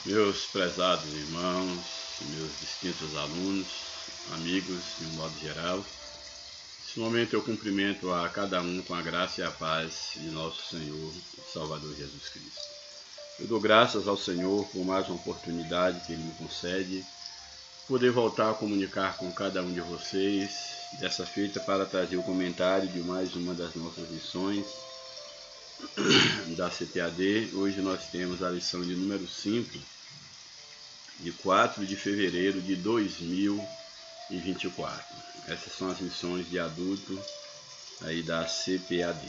Meus prezados irmãos, meus distintos alunos, amigos de um modo geral, nesse momento eu cumprimento a cada um com a graça e a paz de nosso Senhor e Salvador Jesus Cristo. Eu dou graças ao Senhor por mais uma oportunidade que Ele me concede, poder voltar a comunicar com cada um de vocês, dessa feita para trazer o comentário de mais uma das nossas lições da CPAD. Hoje nós temos a lição de número 5, de 4 de fevereiro de 2024. Essas são as lições de adulto aí da CPAD.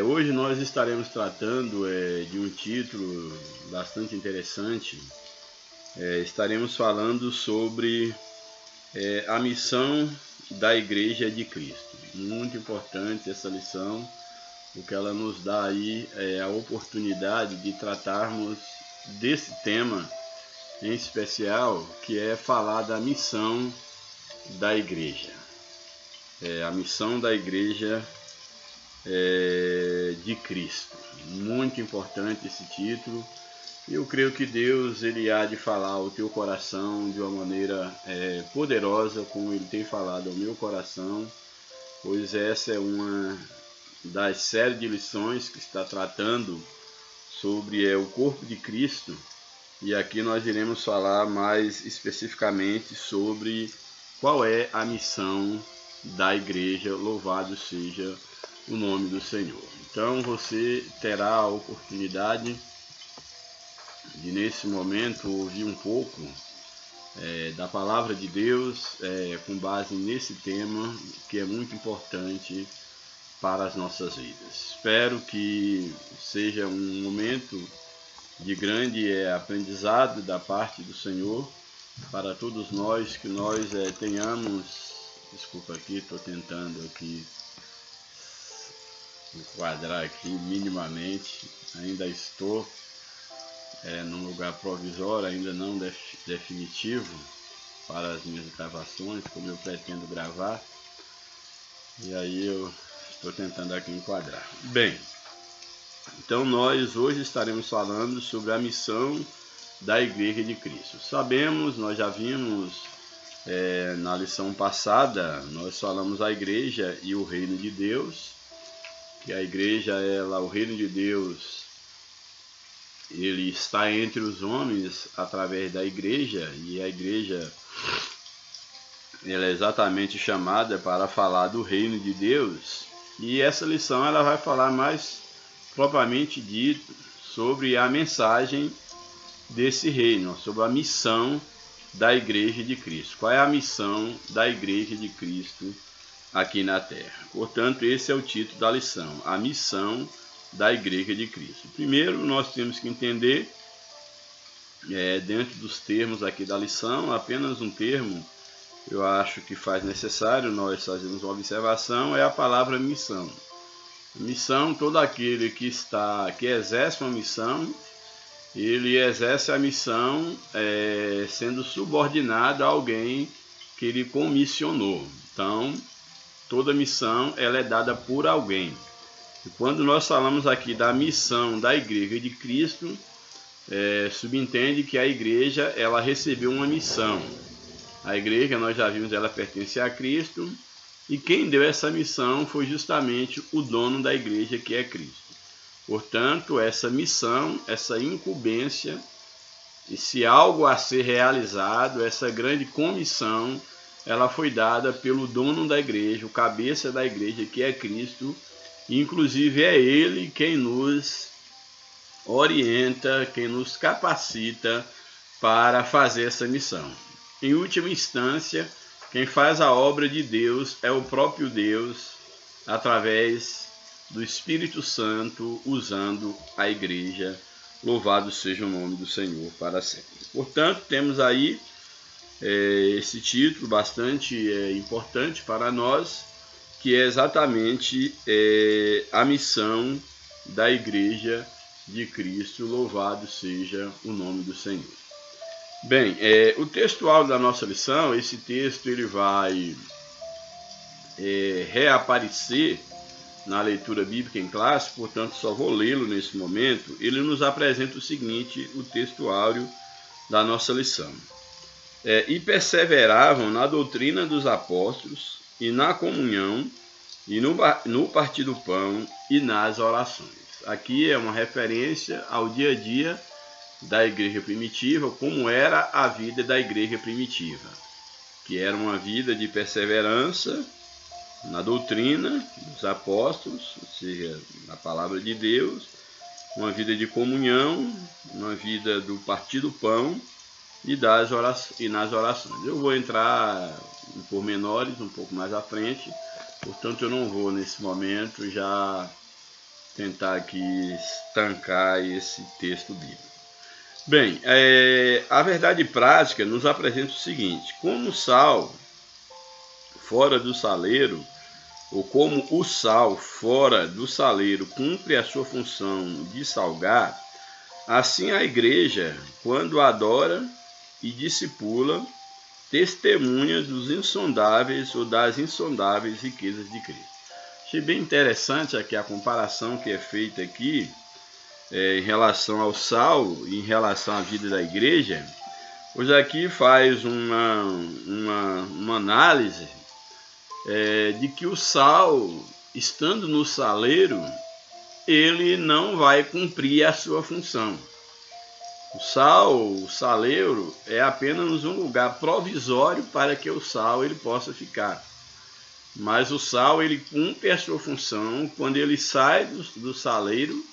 Hoje nós estaremos tratando de um título bastante interessante. Estaremos falando sobre a missão da Igreja de Cristo. Muito importante essa lição, porque ela nos dá aí a oportunidade de tratarmos desse tema em especial, que é falar da missão da igreja. A missão da igreja de Cristo. Muito importante esse título. Eu creio que Deus ele há de falar ao teu coração de uma maneira poderosa, como Ele tem falado ao meu coração, pois essa é uma das séries de lições que está tratando sobre o corpo de Cristo. E aqui nós iremos falar mais especificamente sobre qual é a missão da igreja. Louvado seja o nome do Senhor. Então você terá a oportunidade de nesse momento ouvir um pouco da palavra de Deus com base nesse tema que é muito importante para as nossas vidas. Espero que seja um momento de grande aprendizado da parte do Senhor para todos nós, que nós tenhamos, desculpa aqui, estou tentando aqui enquadrar aqui minimamente, ainda estou num lugar provisório, ainda não definitivo para as minhas gravações, como eu pretendo gravar, e aí eu estou tentando aqui enquadrar. Bem, então nós hoje estaremos falando sobre a missão da Igreja de Cristo. Sabemos, nós já vimos na lição passada, nós falamos a Igreja e o Reino de Deus, que a Igreja, o Reino de Deus, ele está entre os homens através da Igreja, e a Igreja ela é exatamente chamada para falar do Reino de Deus, e essa lição ela vai falar mais propriamente dito sobre a mensagem desse reino, sobre a missão da Igreja de Cristo. Qual é a missão da Igreja de Cristo aqui na Terra? Portanto, esse é o título da lição, a missão da Igreja de Cristo. Primeiro, nós temos que entender, dentro dos termos aqui da lição, apenas um termo, eu acho que faz necessário nós fazermos uma observação, é a palavra missão. Missão, todo aquele que exerce uma missão, ele exerce a missão sendo subordinado a alguém que ele comissionou. Então, toda missão ela é dada por alguém. E quando nós falamos aqui da missão da Igreja de Cristo, subentende que a igreja ela recebeu uma missão. A igreja, nós já vimos, ela pertence a Cristo, e quem deu essa missão foi justamente o dono da igreja, que é Cristo. Portanto, essa missão, essa incumbência, esse algo a ser realizado, essa grande comissão, ela foi dada pelo dono da igreja, o cabeça da igreja, que é Cristo, e inclusive é Ele quem nos orienta, quem nos capacita para fazer essa missão. Em última instância, quem faz a obra de Deus é o próprio Deus, através do Espírito Santo, usando a igreja. Louvado seja o nome do Senhor para sempre. Portanto, temos aí esse título bastante importante para nós, que é exatamente a missão da Igreja de Cristo. Louvado seja o nome do Senhor. Bem, o textual da nossa lição, esse texto ele vai reaparecer na leitura bíblica em classe, portanto só vou lê-lo nesse momento. Ele nos apresenta o seguinte, o texto áureo da nossa lição. E perseveravam na doutrina dos apóstolos e na comunhão e no partir do pão e nas orações. Aqui é uma referência ao dia a dia da igreja primitiva, como era a vida da igreja primitiva, que era uma vida de perseverança na doutrina dos apóstolos, ou seja, na palavra de Deus, uma vida de comunhão, uma vida do partir do pão e nas orações. Eu vou entrar em pormenores um pouco mais à frente, portanto eu não vou nesse momento já tentar aqui estancar esse texto bíblico. Bem, a verdade prática nos apresenta o seguinte: como o sal fora do saleiro, ou como o sal fora do saleiro cumpre a sua função de salgar, assim a igreja, quando adora e discipula, testemunha dos insondáveis ou das insondáveis riquezas de Cristo. Achei bem interessante aqui a comparação que é feita aqui em relação ao sal e em relação à vida da igreja, pois aqui faz uma análise de que o sal, estando no saleiro, ele não vai cumprir a sua função. O saleiro, é apenas um lugar provisório para que o sal ele possa ficar. Mas o sal ele cumpre a sua função quando ele sai do saleiro,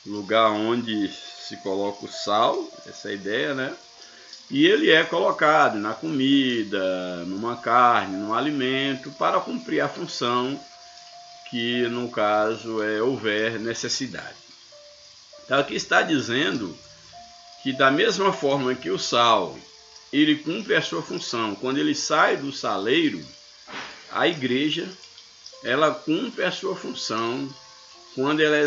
lugar onde se coloca o sal, essa é a ideia, né? E ele é colocado na comida, numa carne, num alimento, para cumprir a função que, no caso, houver necessidade. Então, aqui está dizendo que, da mesma forma que o sal, ele cumpre a sua função quando ele sai do saleiro, a igreja, ela cumpre a sua função quando ela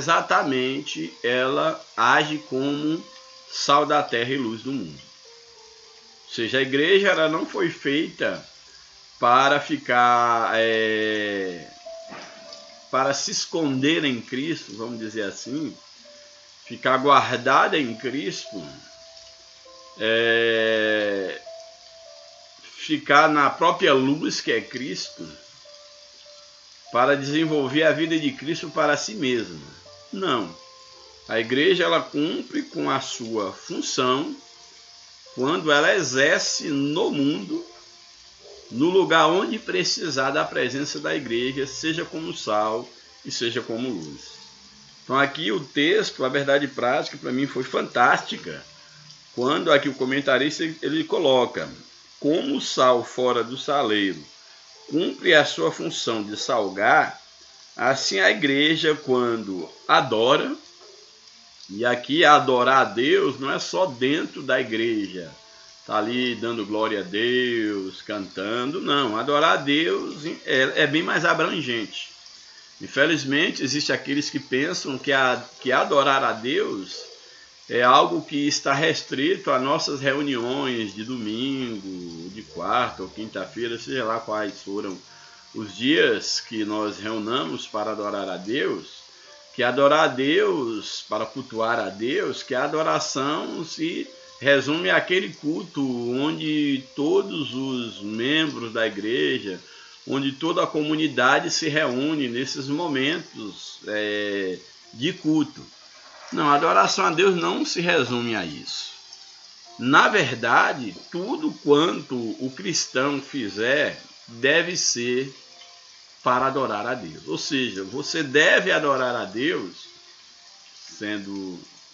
age como sal da terra e luz do mundo. Ou seja, a igreja ela não foi feita para ficar, para se esconder em Cristo, vamos dizer assim, ficar guardada em Cristo, ficar na própria luz que é Cristo, para desenvolver a vida de Cristo para si mesma. Não. A igreja ela cumpre com a sua função quando ela exerce no mundo, no lugar onde precisar da presença da igreja, seja como sal e seja como luz. Então aqui o texto, a verdade prática, para mim foi fantástica, quando aqui o comentarista ele coloca: como o sal fora do saleiro cumpre a sua função de salgar, assim a igreja, quando adora, e aqui adorar a Deus não é só dentro da igreja, tá ali dando glória a Deus, cantando, não. Adorar a Deus é bem mais abrangente. Infelizmente, existem aqueles que pensam que adorar a Deus é algo que está restrito a nossas reuniões de domingo, de quarta ou quinta-feira, seja lá quais foram os dias que nós reunamos para adorar a Deus, que adorar a Deus, para cultuar a Deus, que a adoração se resume àquele culto onde todos os membros da igreja, onde toda a comunidade se reúne nesses momentos de culto. Não, a adoração a Deus não se resume a isso. Na verdade, tudo quanto o cristão fizer deve ser para adorar a Deus. Ou seja, você deve adorar a Deus,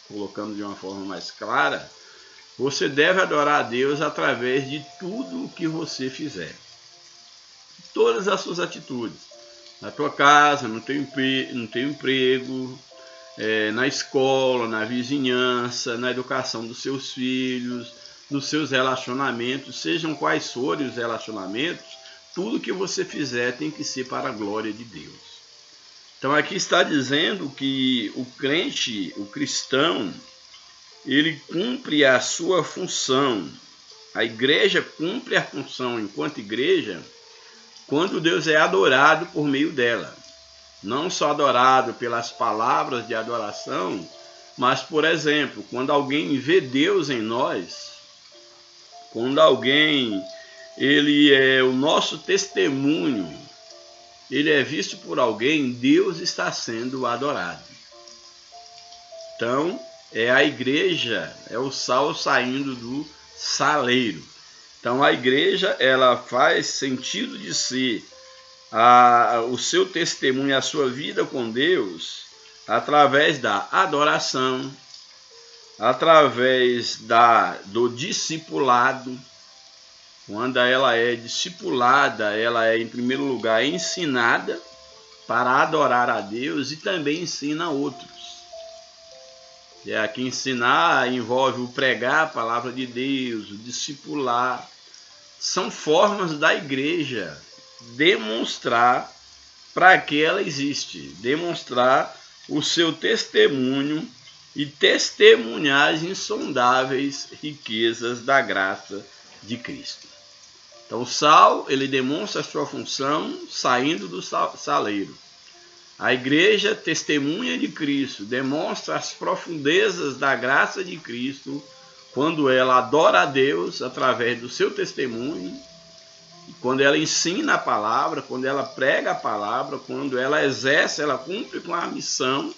colocando de uma forma mais clara, você deve adorar a Deus através de tudo o que você fizer. Todas as suas atitudes. Na tua casa, no teu emprego, na escola, na vizinhança, na educação dos seus filhos, nos seus relacionamentos, sejam quais forem os relacionamentos, tudo que você fizer tem que ser para a glória de Deus. Então aqui está dizendo que o crente, o cristão, ele cumpre a sua função. A igreja cumpre a função enquanto igreja quando Deus é adorado por meio dela. Não só adorado pelas palavras de adoração, mas, por exemplo, quando alguém vê Deus em nós, quando alguém, ele é o nosso testemunho, ele é visto por alguém, Deus está sendo adorado. Então, é a igreja, é o sal saindo do saleiro. Então, a igreja, ela faz sentido de ser o seu testemunho, a sua vida com Deus, através da adoração, através do discipulado. Quando ela é discipulada, ela é, em primeiro lugar, ensinada para adorar a Deus e também ensina outros. Aqui ensinar envolve o pregar a palavra de Deus, o discipular. São formas da igreja demonstrar para que ela existe, demonstrar o seu testemunho e testemunhar as insondáveis riquezas da graça de Cristo. Então, o sal, ele demonstra a sua função saindo do saleiro. A igreja, testemunha de Cristo, demonstra as profundezas da graça de Cristo quando ela adora a Deus através do seu testemunho, quando ela ensina a palavra, quando ela prega a palavra, quando ela exerce, ela cumpre com a missão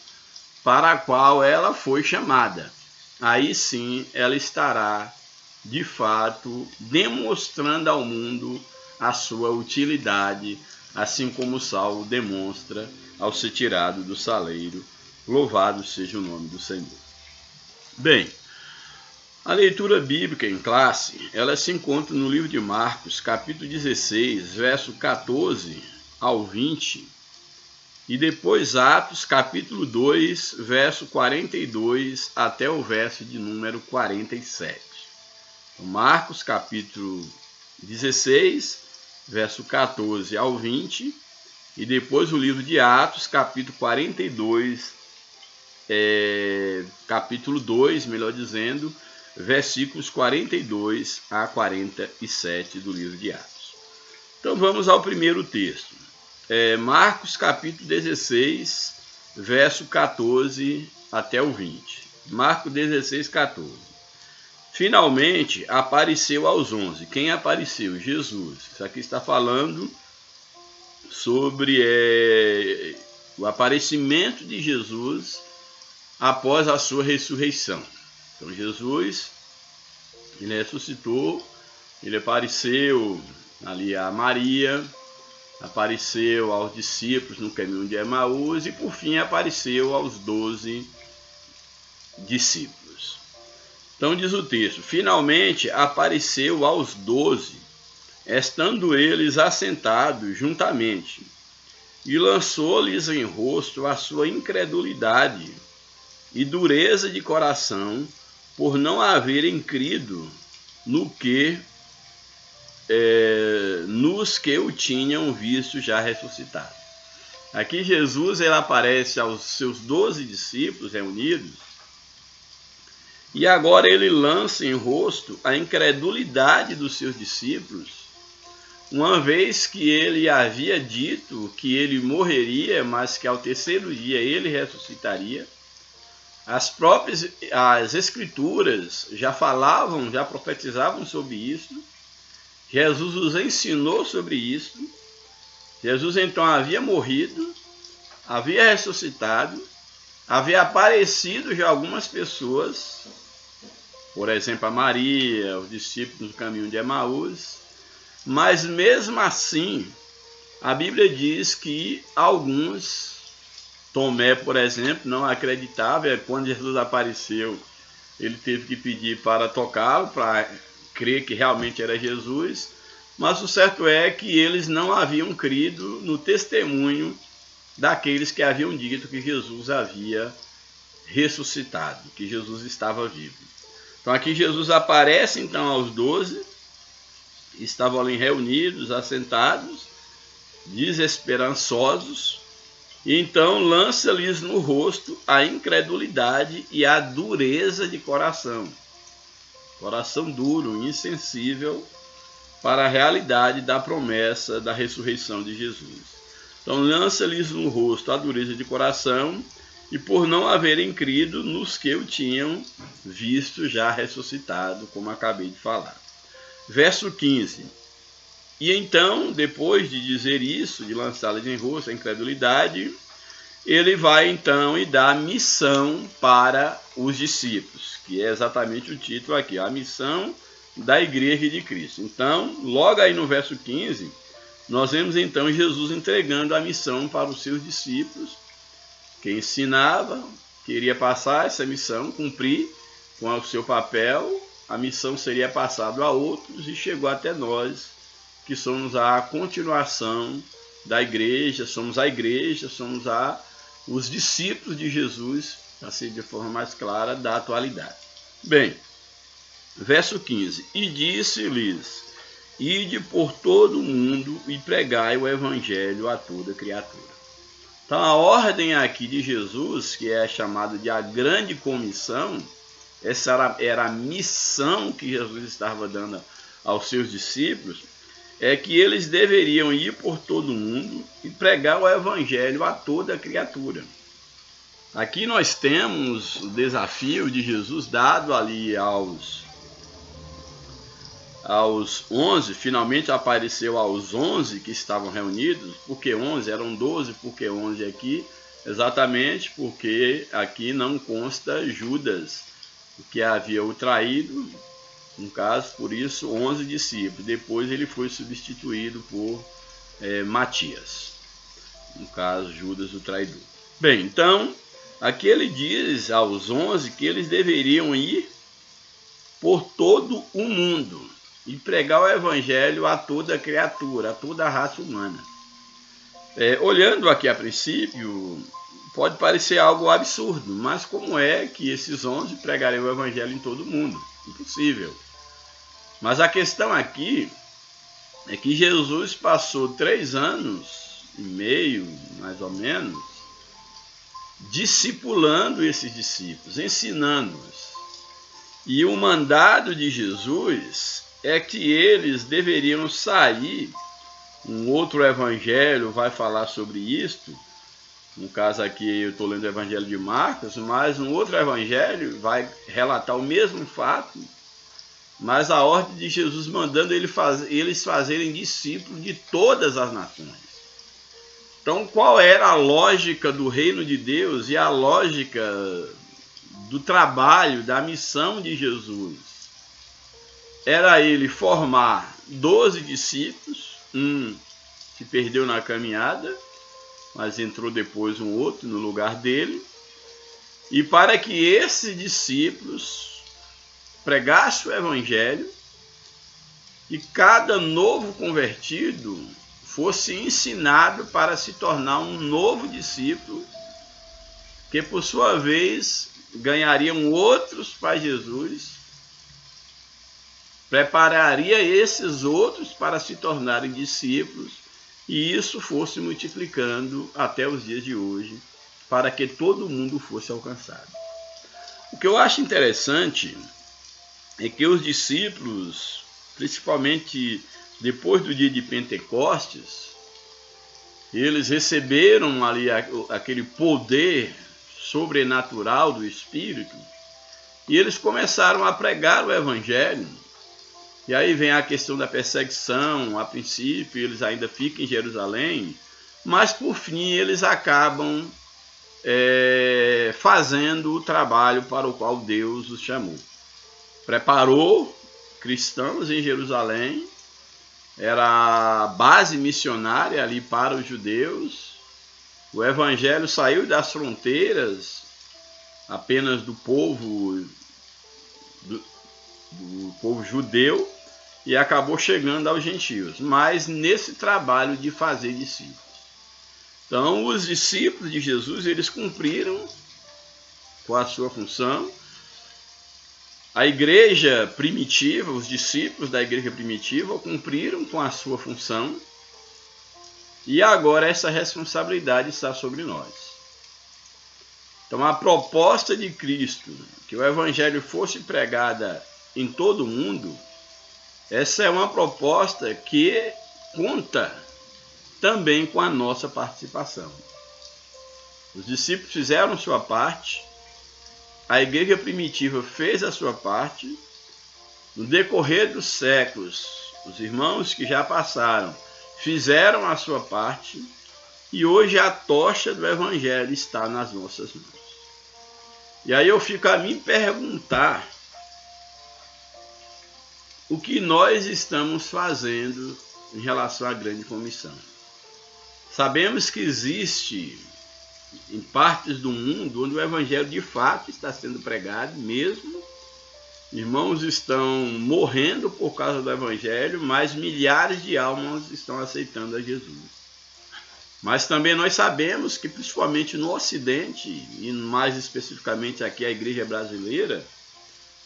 para a qual ela foi chamada. Aí sim ela estará, de fato, demonstrando ao mundo a sua utilidade, assim como o sal demonstra ao ser tirado do saleiro. Louvado seja o nome do Senhor. Bem, a leitura bíblica em classe, ela se encontra no livro de Marcos, capítulo 16, verso 14 ao 20, e depois Atos, capítulo 2, verso 42 até o verso de número 47. Então, Marcos, capítulo 16, verso 14 ao 20, e depois o livro de Atos, capítulo 42, capítulo 2, melhor dizendo, versículos 42 a 47 do livro de Atos. Então vamos ao primeiro texto. Marcos capítulo 16, verso 14 até o 20. Marcos 16, 14. Finalmente apareceu aos 11. Quem apareceu? Jesus. Isso aqui está falando sobre o aparecimento de Jesus após a sua ressurreição. Então Jesus, ele ressuscitou, ele apareceu ali a Maria, apareceu aos discípulos no caminho de Emaús e por fim apareceu aos 12 discípulos. Então diz o texto, finalmente apareceu aos 12, estando eles assentados juntamente, e lançou-lhes em rosto a sua incredulidade e dureza de coração, por não haverem crido nos que o tinham visto já ressuscitado. Aqui Jesus, ele aparece aos seus 12 discípulos reunidos, e agora ele lança em rosto a incredulidade dos seus discípulos, uma vez que ele havia dito que ele morreria, mas que ao terceiro dia ele ressuscitaria. As escrituras já falavam, já profetizavam sobre isso. Jesus os ensinou sobre isso. Jesus então havia morrido, havia ressuscitado, havia aparecido já algumas pessoas, por exemplo a Maria, os discípulos no caminho de Emaús, mas mesmo assim a Bíblia diz que alguns, Tomé, por exemplo, não acreditava. Quando Jesus apareceu, ele teve que pedir para tocá-lo, para crer que realmente era Jesus. Mas o certo é que eles não haviam crido no testemunho daqueles que haviam dito que Jesus havia ressuscitado, que Jesus estava vivo. Então aqui Jesus aparece então aos 12, estavam ali reunidos, assentados, desesperançosos, e então lança-lhes no rosto a incredulidade e a dureza de coração. Coração duro, insensível para a realidade da promessa da ressurreição de Jesus. Então lança-lhes no rosto a dureza de coração, e por não haverem crido nos que o tinham visto já ressuscitado, como acabei de falar. Verso 15. E então, depois de dizer isso, de lançá-lhes em rosto a incredulidade, ele vai então e dá missão para os discípulos, que é exatamente o título aqui, a missão da Igreja de Cristo. Então, logo aí no verso 15, nós vemos então Jesus entregando a missão para os seus discípulos, que ensinava, queria passar essa missão, cumprir com o seu papel, a missão seria passada a outros e chegou até nós, que somos a continuação da igreja, somos os discípulos de Jesus, assim de forma mais clara, da atualidade. Bem, verso 15, e disse-lhes, ide por todo o mundo e pregai o evangelho a toda criatura. Então a ordem aqui de Jesus, que é chamada de a grande comissão, essa era a missão que Jesus estava dando aos seus discípulos, é que eles deveriam ir por todo mundo e pregar o evangelho a toda criatura. Aqui nós temos o desafio de Jesus dado ali aos 11, finalmente apareceu aos 11 que estavam reunidos. Por que 11? Eram 12, por que 11 aqui? Exatamente porque aqui não consta Judas, que havia o traído. No caso, por isso, 11 discípulos. Depois ele foi substituído por Matias. No caso, Judas o traidor. Bem, então, aqui ele diz aos 11 que eles deveriam ir por todo o mundo e pregar o evangelho a toda criatura, a toda a raça humana. Olhando aqui a princípio, pode parecer algo absurdo, mas como é que esses 11 pregariam o evangelho em todo o mundo? Impossível. Mas a questão aqui é que Jesus passou 3 anos e meio, mais ou menos, discipulando esses discípulos, ensinando-os. E o mandado de Jesus é que eles deveriam sair. Um outro evangelho vai falar sobre isto. No caso aqui eu estou lendo o evangelho de Marcos, mas um outro evangelho vai relatar o mesmo fato, mas a ordem de Jesus mandando eles fazerem discípulos de todas as nações. Então, qual era a lógica do reino de Deus e a lógica do trabalho, da missão de Jesus? Era ele formar 12 discípulos, um se perdeu na caminhada, mas entrou depois um outro no lugar dele, e para que esses discípulos pregassem o evangelho e cada novo convertido fosse ensinado para se tornar um novo discípulo, que por sua vez ganhariam outros para Jesus, prepararia esses outros para se tornarem discípulos, e isso fosse multiplicando até os dias de hoje, para que todo mundo fosse alcançado. O que eu acho interessante é que os discípulos, principalmente depois do dia de Pentecostes, eles receberam ali aquele poder sobrenatural do Espírito, e eles começaram a pregar o Evangelho. E aí vem a questão da perseguição. A princípio eles ainda ficam em Jerusalém, mas por fim eles acabam fazendo o trabalho para o qual Deus os chamou. Preparou cristãos em Jerusalém, era a base missionária ali para os judeus. O evangelho saiu das fronteiras apenas do povo judeu e acabou chegando aos gentios, mas nesse trabalho de fazer discípulos. Então, os discípulos de Jesus, eles cumpriram com a sua função. A igreja primitiva, os discípulos da igreja primitiva cumpriram com a sua função, e agora essa responsabilidade está sobre nós. Então, a proposta de Cristo, que o evangelho fosse pregada em todo o mundo, essa é uma proposta que conta também com a nossa participação. Os discípulos fizeram sua parte, a igreja primitiva fez a sua parte. No decorrer dos séculos, os irmãos que já passaram fizeram a sua parte, e hoje a tocha do Evangelho está nas nossas mãos. E aí eu fico a me perguntar o que nós estamos fazendo em relação à grande comissão. Sabemos que existe em partes do mundo onde o Evangelho de fato está sendo pregado mesmo. Irmãos estão morrendo por causa do Evangelho, mas milhares de almas estão aceitando a Jesus. Mas também nós sabemos que, principalmente no Ocidente, e mais especificamente aqui a Igreja Brasileira,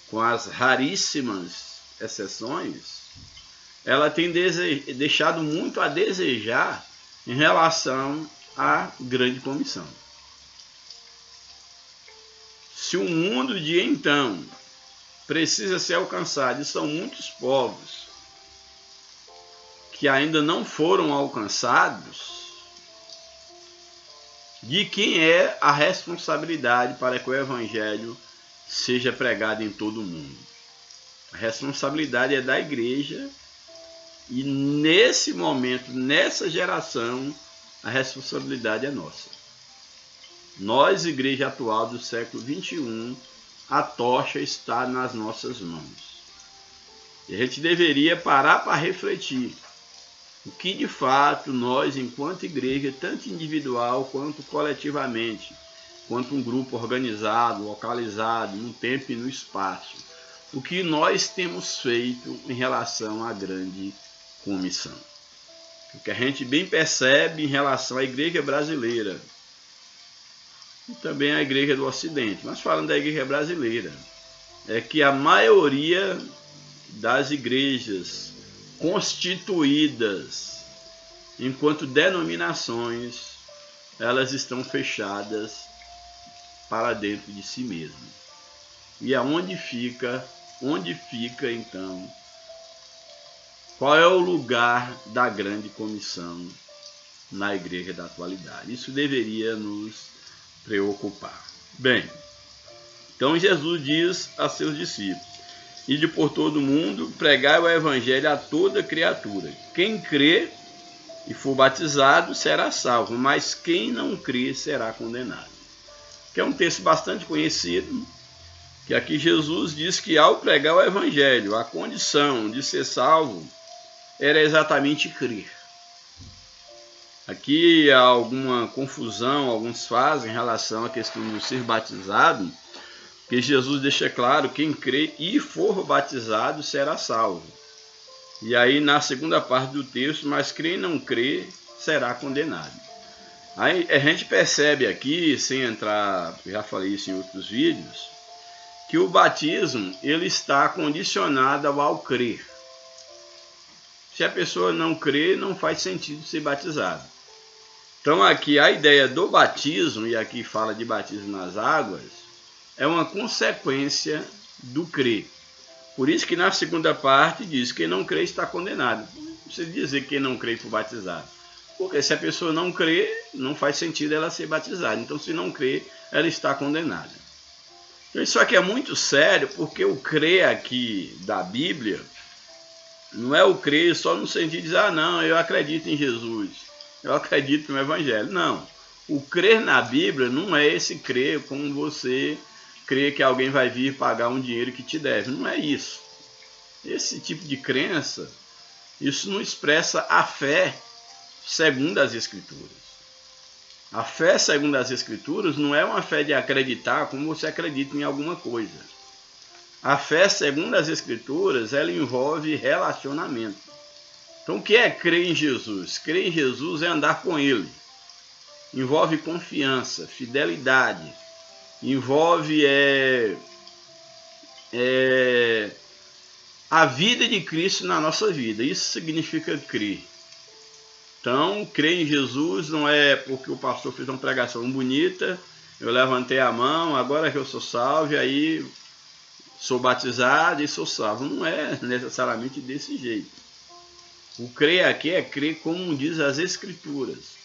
com as raríssimas exceções, ela tem deixado muito a desejar em relação à grande comissão. Se o mundo de então precisa ser alcançado, e são muitos povos que ainda não foram alcançados, de quem é a responsabilidade para que o Evangelho seja pregado em todo o mundo? A responsabilidade é da igreja, e nesse momento, nessa geração, a responsabilidade é nossa. Nós, igreja atual do século XXI, a tocha está nas nossas mãos. E a gente deveria parar para refletir o que de fato nós, enquanto igreja, tanto individual quanto coletivamente, quanto um grupo organizado, localizado, no tempo e no espaço, o que nós temos feito em relação à grande comissão. O que a gente bem percebe em relação à igreja brasileira e também à igreja do Ocidente, mas falando da igreja brasileira, é que a maioria das igrejas constituídas enquanto denominações, elas estão fechadas para dentro de si mesmas. E aonde fica então, qual é o lugar da grande comissão na igreja da atualidade? Isso deveria nos preocupar. Bem, então Jesus diz a seus discípulos: ide por todo o mundo, pregai o evangelho a toda criatura. Quem crê e for batizado será salvo, mas quem não crê será condenado. Que é um texto bastante conhecido, que aqui Jesus diz que ao pregar o evangelho, a condição de ser salvo era exatamente crer. Aqui há alguma confusão, alguns fazem em relação à questão de ser batizado, porque Jesus deixa claro: quem crê e for batizado será salvo. E aí na segunda parte do texto: mas quem não crê será condenado. Aí a gente percebe aqui, sem entrar, já falei isso em outros vídeos, que o batismo ele está condicionado ao crer. Se a pessoa não crê, não faz sentido ser batizado. Então aqui a ideia do batismo, e aqui fala de batismo nas águas, é uma consequência do crer. Por isso que na segunda parte diz: quem não crê está condenado. Não precisa dizer que quem não crê for batizado. Porque se a pessoa não crê, não faz sentido ela ser batizada. Então se não crê, ela está condenada. Então isso aqui é muito sério, porque o crer aqui da Bíblia não é o crer só no sentido de dizer: ah não, eu acredito em Jesus, eu acredito no Evangelho. Não. O crer na Bíblia não é esse crer como você crê que alguém vai vir pagar um dinheiro que te deve. Não é isso. Esse tipo de crença, isso não expressa a fé segundo as Escrituras. A fé segundo as Escrituras não é uma fé de acreditar como você acredita em alguma coisa. A fé segundo as Escrituras, ela envolve relacionamento. Então o que é crer em Jesus? Crer em Jesus é andar com Ele. Envolve confiança, fidelidade. Envolve a vida de Cristo na nossa vida. Isso significa crer. Então, crer em Jesus não é porque o pastor fez uma pregação bonita, eu levantei a mão, agora que eu sou salvo, e aí sou batizado e sou salvo. Não é necessariamente desse jeito. O crer aqui é crer como diz as Escrituras.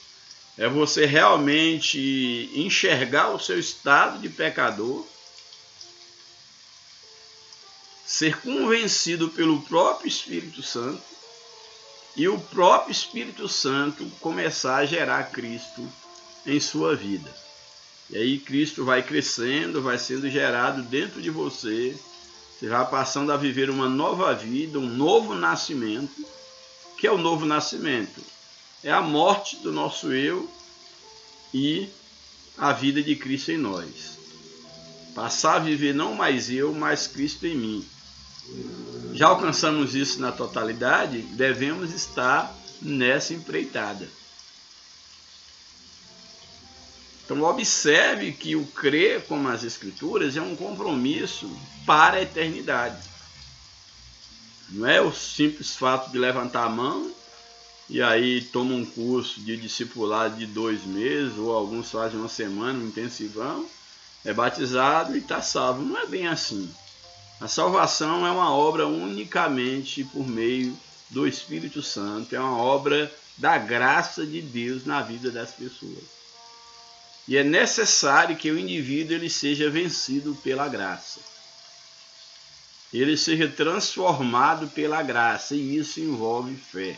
É você realmente enxergar o seu estado de pecador, ser convencido pelo próprio Espírito Santo e o próprio Espírito Santo começar a gerar Cristo em sua vida. E aí Cristo vai crescendo, vai sendo gerado dentro de você, você vai passando a viver uma nova vida, um novo nascimento. O que é o novo nascimento? É a morte do nosso eu e a vida de Cristo em nós. Passar a viver não mais eu, mas Cristo em mim. Já alcançamos isso na totalidade, devemos estar nessa empreitada. Então observe que o crer como as Escrituras é um compromisso para a eternidade. Não é o simples fato de levantar a mão e aí toma um curso de discipulado de 2 meses, ou alguns fazem uma semana, um intensivão, é batizado e está salvo. Não é bem assim. A salvação é uma obra unicamente por meio do Espírito Santo, é uma obra da graça de Deus na vida das pessoas. E é necessário que o indivíduo ele seja vencido pela graça. Ele seja transformado pela graça, e isso envolve fé.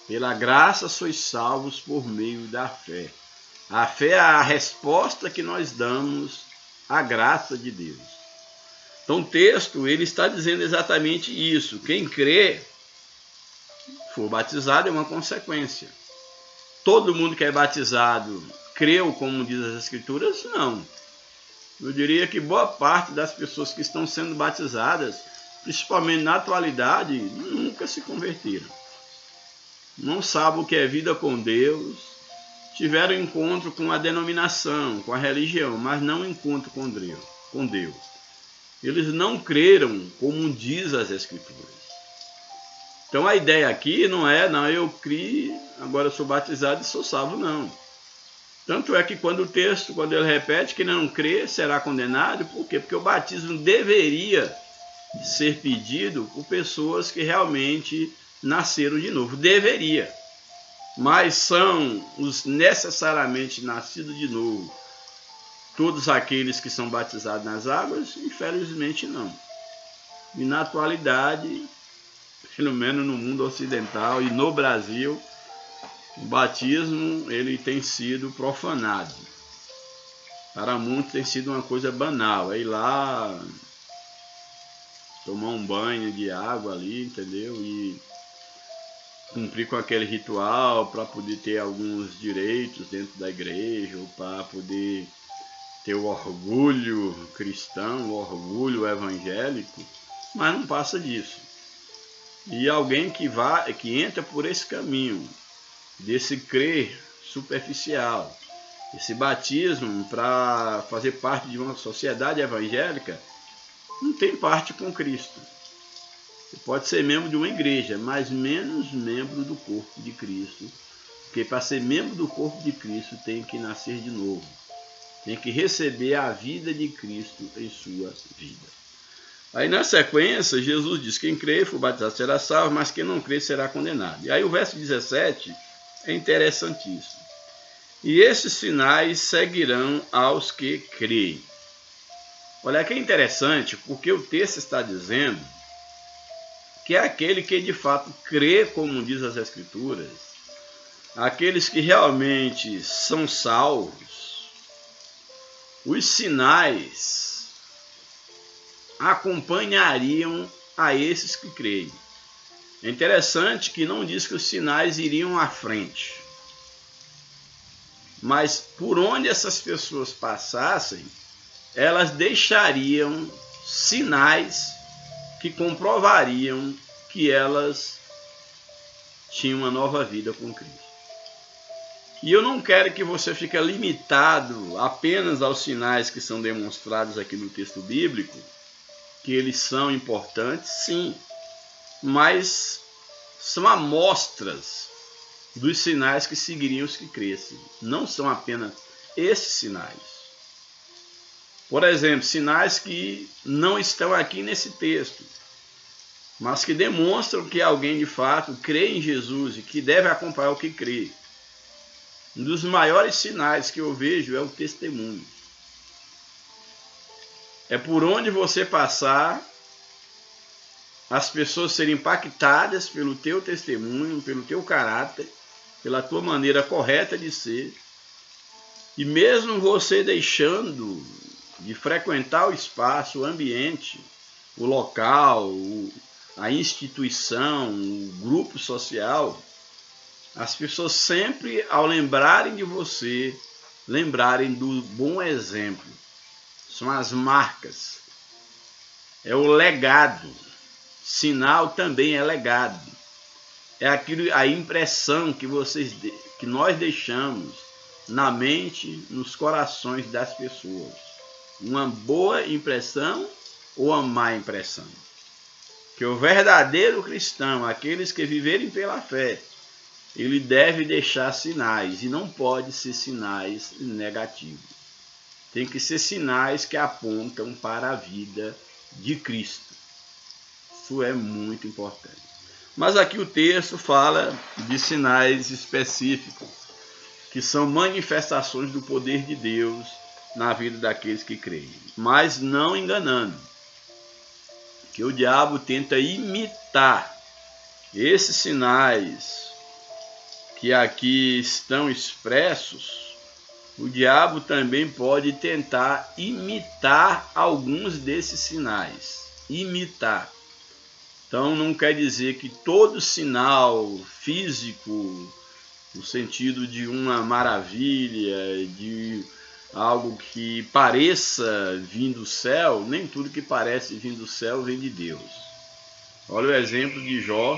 Pela graça sois salvos por meio da fé. A fé é a resposta que nós damos à graça de Deus. Então o texto ele está dizendo exatamente isso. Quem crê, for batizado, é uma consequência. Todo mundo que é batizado creu como diz as Escrituras? Não. Eu diria que boa parte das pessoas que estão sendo batizadas, principalmente na atualidade, nunca se converteram. Não sabem o que é vida com Deus, tiveram encontro com a denominação, com a religião, mas não encontro com Deus. Eles não creram como diz as Escrituras. Então a ideia aqui não é, eu criei, agora eu sou batizado e sou salvo, não. Tanto é que quando ele repete que não crê será condenado, por quê? Porque o batismo deveria ser pedido por pessoas que realmente nasceram de novo. Deveria. Mas são os necessariamente nascidos de novo todos aqueles que são batizados nas águas? Infelizmente não. E na atualidade, pelo menos no mundo ocidental e no Brasil, o batismo ele tem sido profanado. Para muitos tem sido uma coisa banal. É ir lá tomar um banho de água ali, entendeu? E cumprir com aquele ritual para poder ter alguns direitos dentro da igreja, ou para poder ter o orgulho cristão, o orgulho evangélico, mas não passa disso. E alguém que entra por esse caminho, desse crer superficial, esse batismo para fazer parte de uma sociedade evangélica, não tem parte com Cristo. Você pode ser membro de uma igreja, mas menos membro do corpo de Cristo. Porque para ser membro do corpo de Cristo tem que nascer de novo. Tem que receber a vida de Cristo em sua vida. Aí na sequência, Jesus diz, quem crê e for batizado será salvo, mas quem não crê será condenado. E aí o verso 17 é interessantíssimo. E esses sinais seguirão aos que creem. Olha que interessante, porque o texto está dizendo que é aquele que de fato crê, como diz as Escrituras, aqueles que realmente são salvos, os sinais acompanhariam a esses que creem. É interessante que não diz que os sinais iriam à frente, mas por onde essas pessoas passassem, elas deixariam sinais que comprovariam que elas tinham uma nova vida com Cristo. E eu não quero que você fique limitado apenas aos sinais que são demonstrados aqui no texto bíblico, que eles são importantes, sim, mas são amostras dos sinais que seguiriam os que crescem. Não são apenas esses sinais. Por exemplo, sinais que não estão aqui nesse texto. mas que demonstram que alguém de fato crê em Jesus e que deve acompanhar o que crê. Um dos maiores sinais que eu vejo é o testemunho. É por onde você passar, as pessoas serem impactadas pelo teu testemunho, pelo teu caráter, pela tua maneira correta de ser. E mesmo você deixando de frequentar o espaço, o ambiente, o local, a instituição, o grupo social, as pessoas sempre, ao lembrarem de você, lembrarem do bom exemplo. São as marcas. É o legado. Sinal também é legado. É aquilo, a impressão que nós deixamos na mente, nos corações das pessoas. Uma boa impressão ou uma má impressão. Que o verdadeiro cristão, aqueles que viverem pela fé, ele deve deixar sinais, e não pode ser sinais negativos. Tem que ser sinais que apontam para a vida de Cristo. Isso é muito importante. Mas aqui o texto fala de sinais específicos, que são manifestações do poder de Deus na vida daqueles que creem. Mas não enganando, que o diabo tenta imitar esses sinais que aqui estão expressos. O diabo também pode tentar imitar alguns desses sinais. Imitar. Então não quer dizer que todo sinal físico, no sentido de uma maravilha, de algo que pareça vir do céu, nem tudo que parece vir do céu vem de Deus. Olha o exemplo de Jó,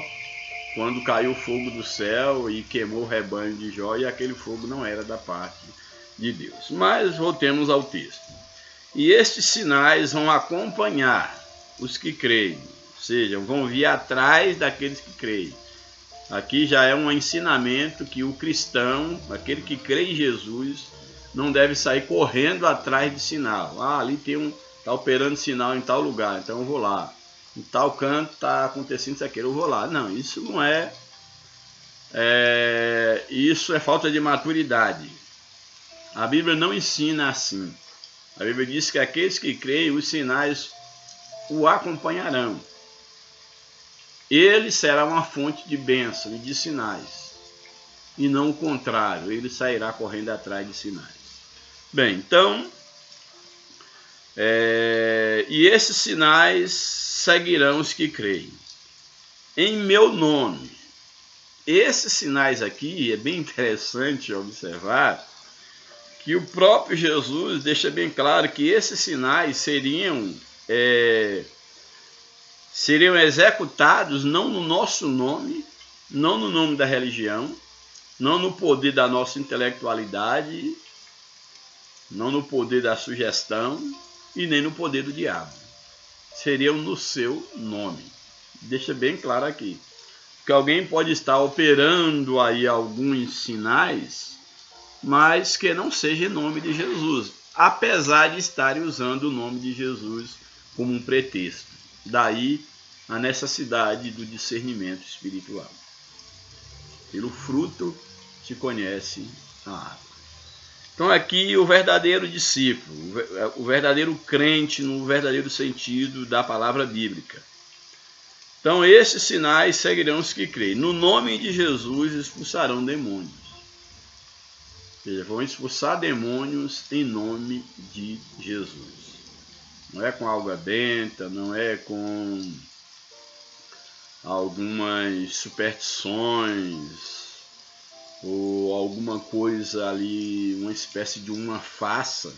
quando caiu fogo do céu e queimou o rebanho de Jó, e aquele fogo não era da parte de Deus. Mas voltemos ao texto. E estes sinais vão acompanhar os que creem, ou seja, vão vir atrás daqueles que creem. Aqui já é um ensinamento que o cristão, aquele que crê em Jesus, não deve sair correndo atrás de sinal. Ali está operando sinal em tal lugar, então eu vou lá. Em tal canto está acontecendo isso aqui, eu vou lá. Não, isso não isso é falta de maturidade. A Bíblia não ensina assim. A Bíblia diz que aqueles que creem, os sinais o acompanharão. Ele será uma fonte de bênção e de sinais. E não o contrário, ele sairá correndo atrás de sinais. Bem, então, e esses sinais seguirão os que creem. Em meu nome. Esses sinais aqui, é bem interessante observar, que o próprio Jesus deixa bem claro que esses sinais seriam executados não no nosso nome, não no nome da religião, não no poder da nossa intelectualidade, não no poder da sugestão e nem no poder do diabo. Seriam no seu nome. Deixa bem claro aqui. Que alguém pode estar operando aí alguns sinais, mas que não seja em nome de Jesus, apesar de estarem usando o nome de Jesus como um pretexto. Daí a necessidade do discernimento espiritual. Pelo fruto se conhece a árvore. Então aqui o verdadeiro discípulo, o verdadeiro crente no verdadeiro sentido da palavra bíblica. Então esses sinais seguirão os que creem. No nome de Jesus expulsarão demônios. Ou seja, vão expulsar demônios em nome de Jesus. Não é com água benta, não é com algumas superstições ou alguma coisa ali, uma espécie de uma farsa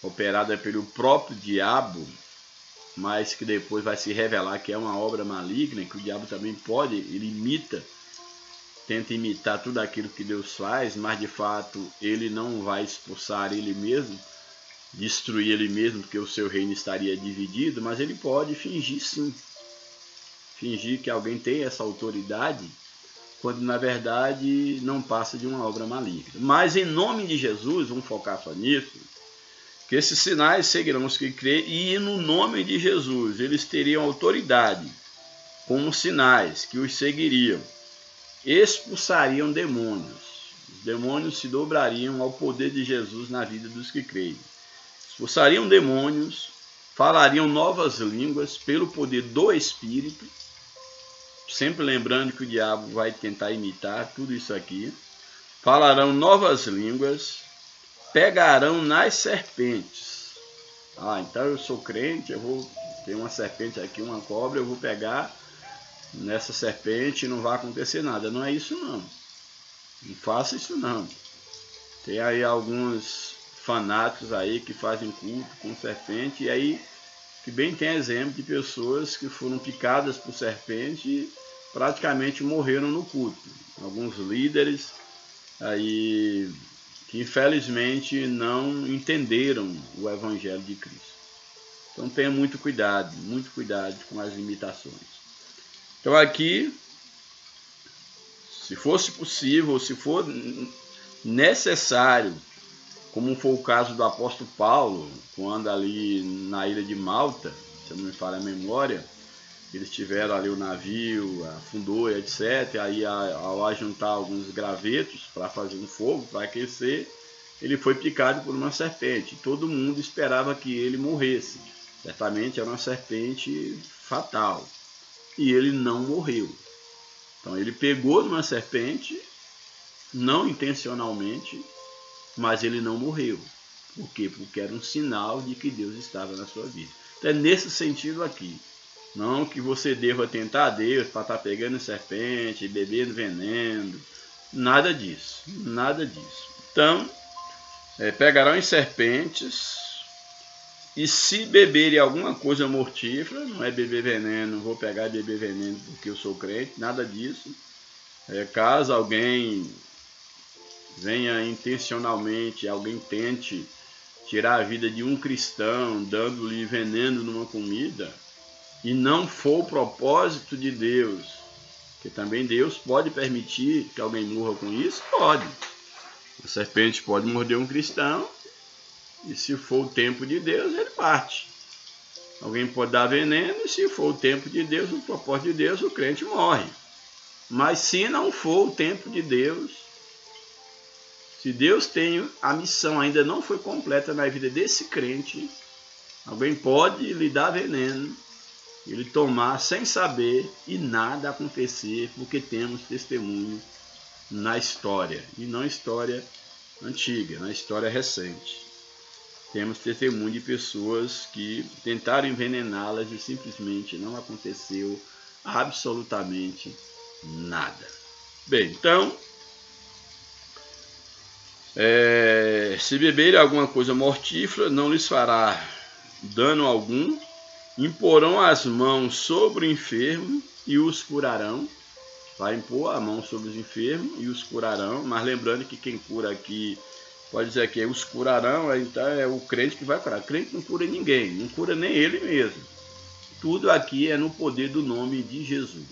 operada pelo próprio diabo, mas que depois vai se revelar que é uma obra maligna, que o diabo também pode, ele tenta imitar tudo aquilo que Deus faz, mas de fato ele não vai expulsar ele mesmo, destruir ele mesmo, porque o seu reino estaria dividido, mas ele pode fingir sim, fingir que alguém tem essa autoridade, quando na verdade não passa de uma obra maligna. Mas em nome de Jesus, vamos focar só nisso, que esses sinais seguirão os que creem, e no nome de Jesus eles teriam autoridade como sinais que os seguiriam. Expulsariam demônios. Os demônios se dobrariam ao poder de Jesus na vida dos que creem. Expulsariam demônios, falariam novas línguas pelo poder do Espírito, sempre lembrando que o diabo vai tentar imitar tudo isso aqui. Falarão novas línguas, pegarão nas serpentes. Então eu sou crente, eu vou ter uma serpente aqui, uma cobra, eu vou pegar nessa serpente e não vai acontecer nada. Não é isso não. Não faça isso não. Tem aí alguns fanáticos aí que fazem culto com serpente, e aí que bem tem exemplo de pessoas que foram picadas por serpente e praticamente morreram no culto. Alguns líderes aí que infelizmente não entenderam o Evangelho de Cristo. Então tenha muito cuidado com as limitações. Então aqui, se fosse possível, se for necessário, como foi o caso do apóstolo Paulo, quando ali na ilha de Malta, se eu não me falha a memória, eles tiveram ali o navio, afundou, etc. Aí ao ajuntar alguns gravetos para fazer um fogo, para aquecer, ele foi picado por uma serpente. Todo mundo esperava que ele morresse. Certamente era uma serpente fatal. E ele não morreu. Então ele pegou numa serpente, não intencionalmente, mas ele não morreu. Por quê? Porque era um sinal de que Deus estava na sua vida. Então é nesse sentido aqui. Não que você deva tentar a Deus para estar pegando serpente, bebendo veneno. Nada disso. Nada disso. Então, pegarão as serpentes, e se beberem alguma coisa mortífera, não é beber veneno, vou pegar e beber veneno porque eu sou crente, nada disso. Caso alguém venha intencionalmente, alguém tente tirar a vida de um cristão, dando-lhe veneno numa comida, e não for o propósito de Deus, que também Deus pode permitir que alguém morra com isso, pode. A serpente pode morder um cristão, e se for o tempo de Deus, ele parte. Alguém pode dar veneno, e se for o tempo de Deus, o propósito de Deus, o crente morre. Mas se não for o tempo de Deus, se Deus tem a missão, ainda não foi completa na vida desse crente, alguém pode lhe dar veneno, ele tomar sem saber e nada acontecer, porque temos testemunho na história, e não história antiga, na história recente. Temos testemunho de pessoas que tentaram envenená-las e simplesmente não aconteceu absolutamente nada. Bem, então, se beberem alguma coisa mortífera, não lhes fará dano algum, imporão as mãos sobre o enfermo e os curarão. Vai impor a mão sobre os enfermos e os curarão, mas lembrando que quem cura aqui, pode dizer que os curarão, então é o crente que vai curar. O crente não cura ninguém, não cura nem ele mesmo. Tudo aqui é no poder do nome de Jesus.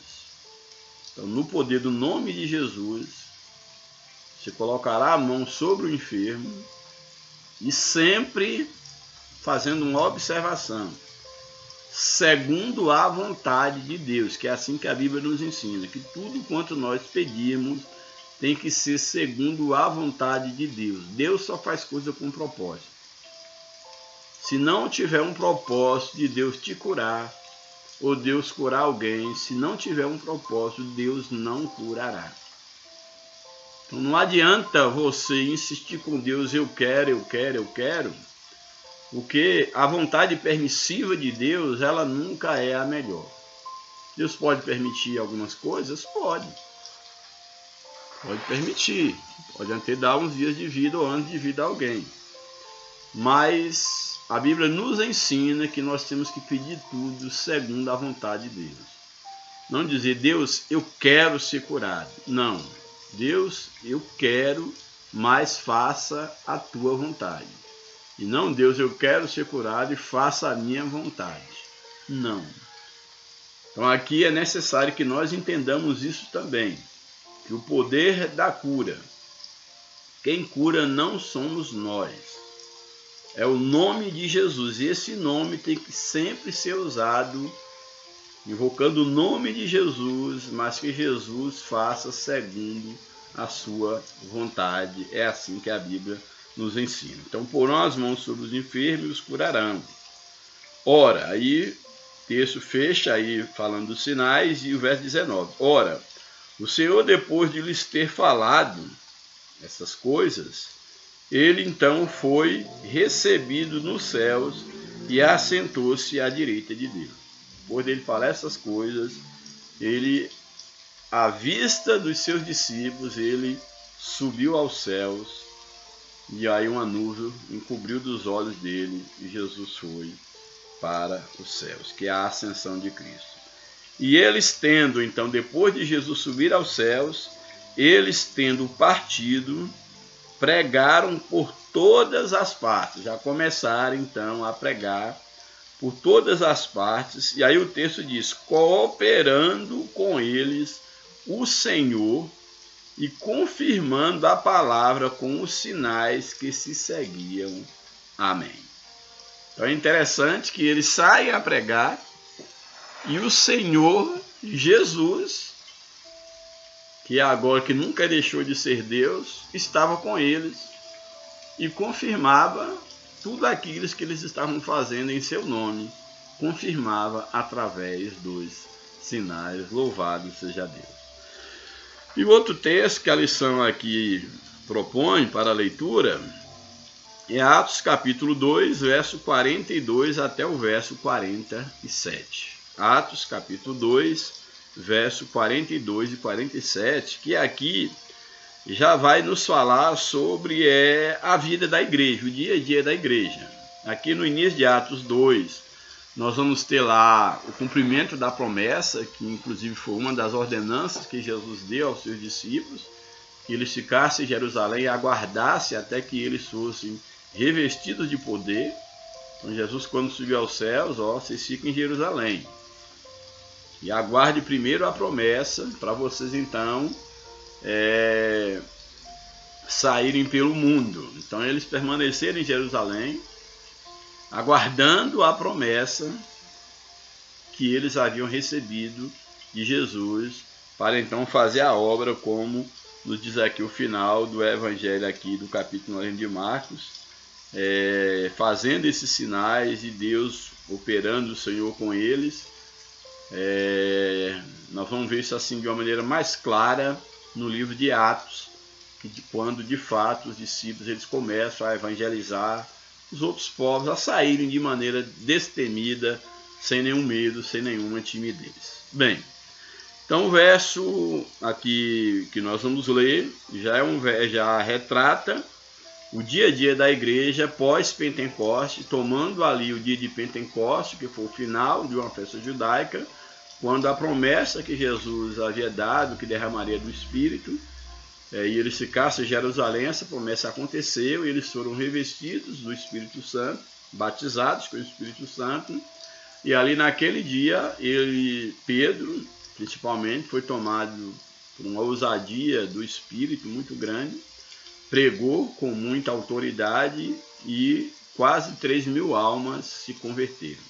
Então, no poder do nome de Jesus, você colocará a mão sobre o enfermo e sempre fazendo uma observação, segundo a vontade de Deus, que é assim que a Bíblia nos ensina, que tudo quanto nós pedimos tem que ser segundo a vontade de Deus. Deus só faz coisa com propósito. Se não tiver um propósito de Deus te curar, ou Deus curar alguém, se não tiver um propósito, Deus não curará. Então não adianta você insistir com Deus, eu quero, porque a vontade permissiva de Deus, ela nunca é a melhor. Deus pode permitir algumas coisas? Pode. Pode permitir. Pode até dar uns dias de vida ou anos de vida a alguém. Mas a Bíblia nos ensina que nós temos que pedir tudo segundo a vontade de Deus. Não dizer, Deus, eu quero ser curado. Não. Deus, eu quero, mas faça a tua vontade. E não, Deus, eu quero ser curado e faça a minha vontade. Não. Então aqui é necessário que nós entendamos isso também. Que o poder da cura, quem cura não somos nós. É o nome de Jesus. E esse nome tem que sempre ser usado invocando o nome de Jesus, mas que Jesus faça segundo a sua vontade. É assim que a Bíblia nos ensina. Então, porão as mãos sobre os enfermos e os curarão. Ora, aí o texto fecha aí falando dos sinais e o verso 19. Ora, o Senhor, depois de lhes ter falado essas coisas, ele então foi recebido nos céus e assentou-se à direita de Deus. Depois dele falar essas coisas, ele, à vista dos seus discípulos, ele subiu aos céus e aí uma nuvem encobriu dos olhos dele e Jesus foi para os céus, que é a ascensão de Cristo. E eles tendo, então, depois de Jesus subir aos céus, eles tendo partido, pregaram por todas as partes. Já começaram, então, a pregar por todas as partes. E aí o texto diz, cooperando com eles o Senhor e confirmando a palavra com os sinais que se seguiam. Amém. Então é interessante que eles saem a pregar e o Senhor Jesus, que agora que nunca deixou de ser Deus, estava com eles e confirmava tudo aquilo que eles estavam fazendo em seu nome, confirmava através dos sinais. Louvado seja Deus. E o outro texto que a lição aqui propõe para a leitura é Atos capítulo 2, verso 42 até o verso 47. Atos capítulo 2, verso 42 e 47, que aqui já vai nos falar sobre a vida da igreja, o dia a dia da igreja. Aqui no início de Atos 2, nós vamos ter lá o cumprimento da promessa, que inclusive foi uma das ordenanças que Jesus deu aos seus discípulos, que eles ficassem em Jerusalém e aguardassem até que eles fossem revestidos de poder. Então Jesus, quando subiu aos céus, vocês ficam em Jerusalém e aguarde primeiro a promessa para vocês então saírem pelo mundo. Então eles permaneceram em Jerusalém, aguardando a promessa que eles haviam recebido de Jesus, para então fazer a obra, como nos diz aqui o final do evangelho aqui do capítulo 9 de Marcos, fazendo esses sinais e Deus operando, o Senhor com eles. Nós vamos ver isso assim de uma maneira mais clara no livro de Atos, quando de fato os discípulos eles começam a evangelizar os outros povos, a saírem de maneira destemida, sem nenhum medo, sem nenhuma timidez. Bem, então o verso aqui que nós vamos ler já retrata o dia a dia da igreja pós-Pentecoste, tomando ali o dia de Pentecoste, que foi o final de uma festa judaica, quando a promessa que Jesus havia dado, que derramaria do Espírito, e eles ficassem em Jerusalém, essa promessa aconteceu, e eles foram revestidos do Espírito Santo, batizados com o Espírito Santo, e ali naquele dia, Pedro, principalmente, foi tomado por uma ousadia do Espírito muito grande, pregou com muita autoridade e quase 3.000 almas se converteram.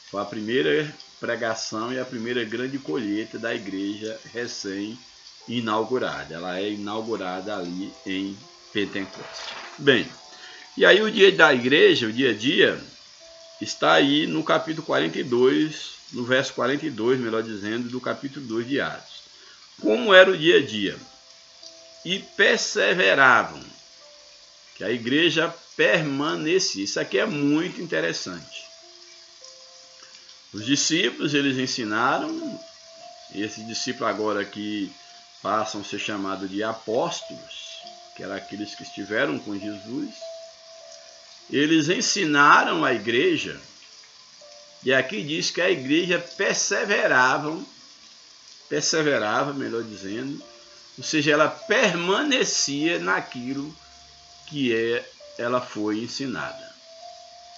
Foi a primeira pregação e a primeira grande colheita da igreja recém-inaugurada. Ela é inaugurada ali em Pentecoste. Bem, e aí o dia da igreja, o dia a dia, está aí no capítulo 42, no verso 42, melhor dizendo, do capítulo 2 de Atos. Como era o dia a dia? E perseveravam, que a igreja permanecia. Isso aqui é muito interessante. Os discípulos, eles ensinaram, esses discípulos agora que passam a ser chamados de apóstolos, que eram aqueles que estiveram com Jesus, eles ensinaram a igreja, e aqui diz que a igreja perseverava, melhor dizendo, ou seja, ela permanecia naquilo que ela foi ensinada.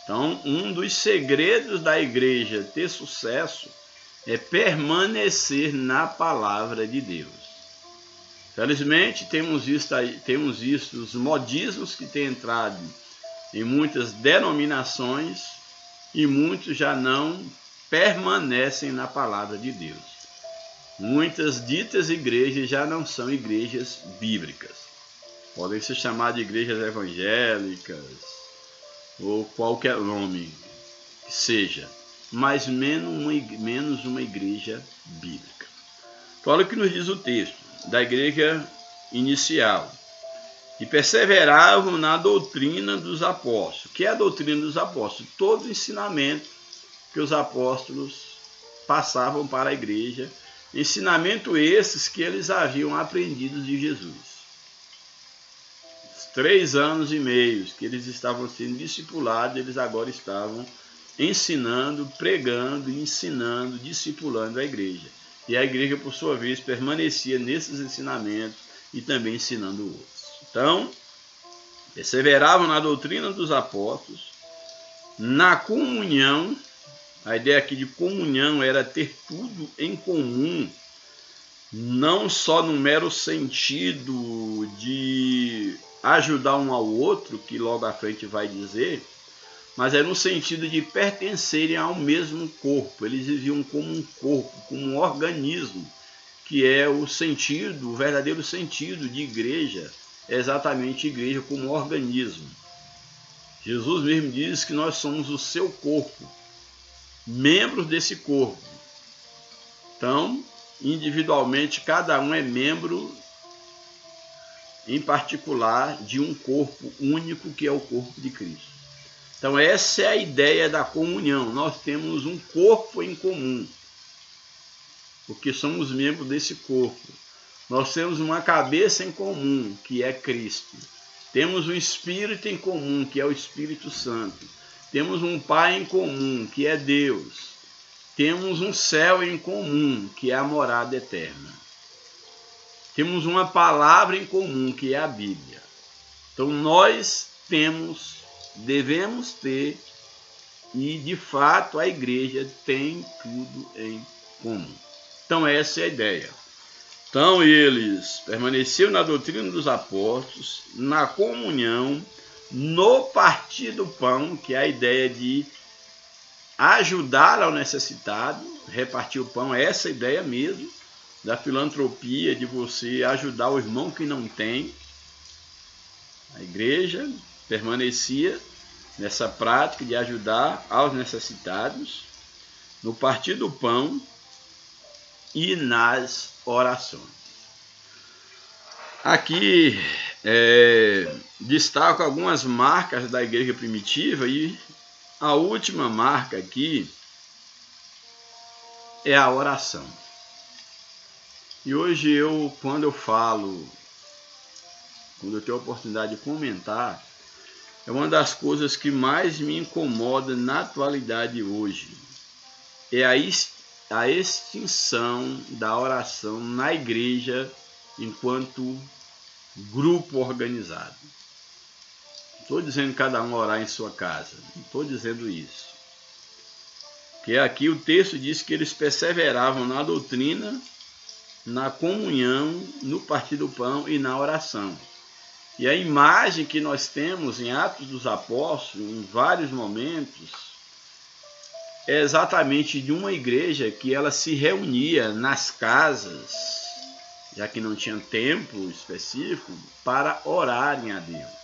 Então, um dos segredos da igreja ter sucesso é permanecer na palavra de Deus. Felizmente, temos visto os modismos que têm entrado em muitas denominações e muitos já não permanecem na palavra de Deus. Muitas ditas igrejas já não são igrejas bíblicas. Podem se chamar de igrejas evangélicas ou qualquer nome que seja, mas menos uma igreja bíblica. Então, olha o que nos diz o texto da igreja inicial. E perseveravam na doutrina dos apóstolos. O que é a doutrina dos apóstolos? Todo o ensinamento que os apóstolos passavam para a igreja, ensinamento esses que eles haviam aprendido de Jesus. Os 3 anos e meio que eles estavam sendo discipulados, eles agora estavam ensinando, pregando, ensinando, discipulando a igreja. E a igreja, por sua vez, permanecia nesses ensinamentos e também ensinando outros. Então, perseveravam na doutrina dos apóstolos, na comunhão. A ideia aqui de comunhão era ter tudo em comum, não só no mero sentido de ajudar um ao outro, que logo à frente vai dizer, mas é no sentido de pertencerem ao mesmo corpo. Eles viviam como um corpo, como um organismo, que é o sentido, o verdadeiro sentido de igreja, é exatamente igreja como organismo. Jesus mesmo diz que nós somos o seu corpo, membros desse corpo. Então, individualmente, cada um é membro em particular de um corpo único, que é o corpo de Cristo. Então, essa é a ideia da comunhão. Nós temos um corpo em comum, porque somos membros desse corpo. Nós temos uma cabeça em comum, que é Cristo. Temos um Espírito em comum, que é o Espírito Santo. Temos um Pai em comum, que é Deus. Temos um céu em comum, que é a morada eterna. Temos uma palavra em comum, que é a Bíblia. Então nós devemos ter, e de fato a igreja tem tudo em comum. Então essa é a ideia. Então eles permaneciam na doutrina dos apóstolos, na comunhão, no partir do pão, que é a ideia de ajudar ao necessitado, repartir o pão, é essa ideia mesmo da filantropia, de você ajudar o irmão que não tem. A igreja permanecia nessa prática de ajudar aos necessitados, no partir do pão e nas orações. Aqui destaco algumas marcas da igreja primitiva, e a última marca aqui é a oração. E hoje quando eu tenho a oportunidade de comentar, é uma das coisas que mais me incomoda na atualidade hoje. É a extinção da oração na igreja enquanto grupo organizado. Não estou dizendo cada um orar em sua casa, não estou dizendo isso. Porque aqui o texto diz que eles perseveravam na doutrina, na comunhão, no partir do pão e na oração. E a imagem que nós temos em Atos dos Apóstolos, em vários momentos, é exatamente de uma igreja que ela se reunia nas casas, já que não tinha templo específico, para orarem a Deus.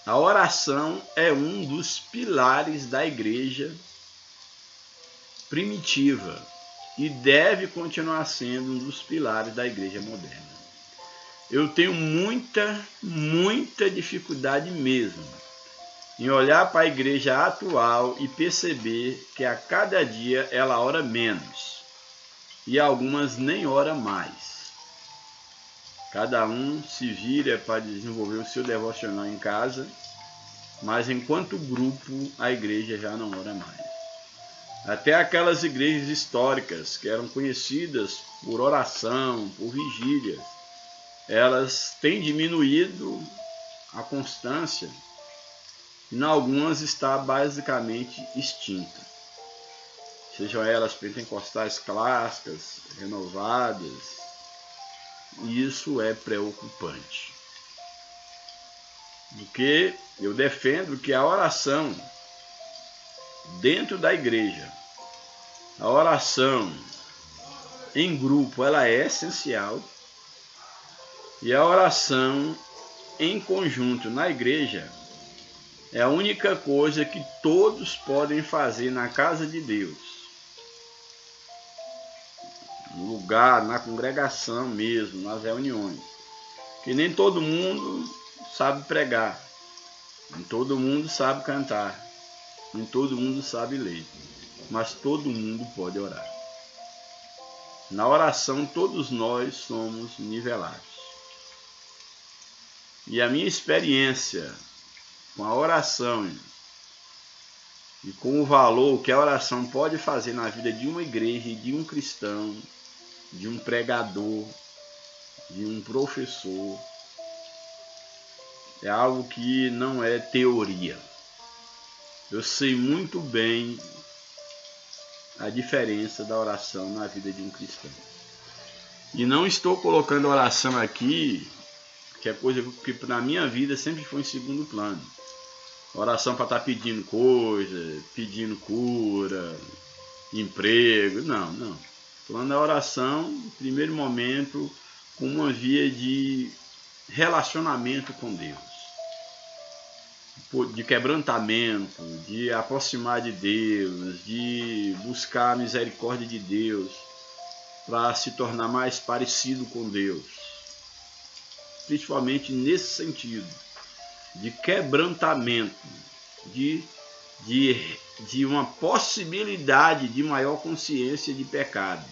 A oração é um dos pilares da igreja primitiva e deve continuar sendo um dos pilares da igreja moderna. Eu tenho muita dificuldade mesmo em olhar para a igreja atual e perceber que a cada dia ela ora menos e algumas nem ora mais. Cada um se vira para desenvolver o seu devocional em casa, mas enquanto grupo a igreja já não ora mais. Até aquelas igrejas históricas que eram conhecidas por oração, por vigílias, elas têm diminuído a constância, e em algumas está basicamente extinta. Sejam elas pentecostais clássicas, renovadas, e isso é preocupante. Porque eu defendo que a oração dentro da igreja. A oração em grupo, ela é essencial. E a oração em conjunto na igreja é a única coisa que todos podem fazer na casa de Deus. No lugar, na congregação mesmo, nas reuniões. Que nem todo mundo sabe pregar, nem todo mundo sabe cantar, nem todo mundo sabe ler, mas todo mundo pode orar. Na oração todos nós somos nivelados. E a minha experiência com a oração e com o valor que a oração pode fazer na vida de uma igreja, de um cristão, de um pregador, de um professor, é algo que não é teoria. Eu sei muito bem a diferença da oração na vida de um cristão. E não estou colocando oração aqui, que é coisa que na minha vida sempre foi em segundo plano. Oração para estar pedindo coisa, pedindo cura, emprego, não. Falando da oração, no primeiro momento, com uma via de relacionamento com Deus, de quebrantamento, de aproximar de Deus, de buscar a misericórdia de Deus, para se tornar mais parecido com Deus. Principalmente nesse sentido, de quebrantamento, de uma possibilidade de maior consciência de pecado,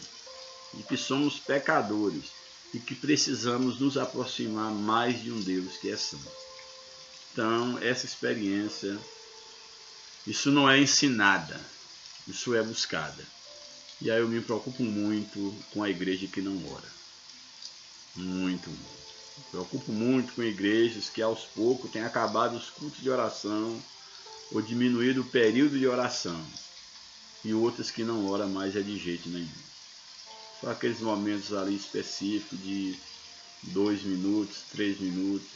de que somos pecadores e que precisamos nos aproximar mais de um Deus que é santo. Então, essa experiência, isso não é ensinada, isso é buscada. E aí eu me preocupo muito com a igreja que não ora. Muito. Me preocupo muito com igrejas que aos poucos têm acabado os cultos de oração ou diminuído o período de oração. E outras que não oram mais de jeito nenhum. Só aqueles momentos ali específicos de 2 minutos, 3 minutos,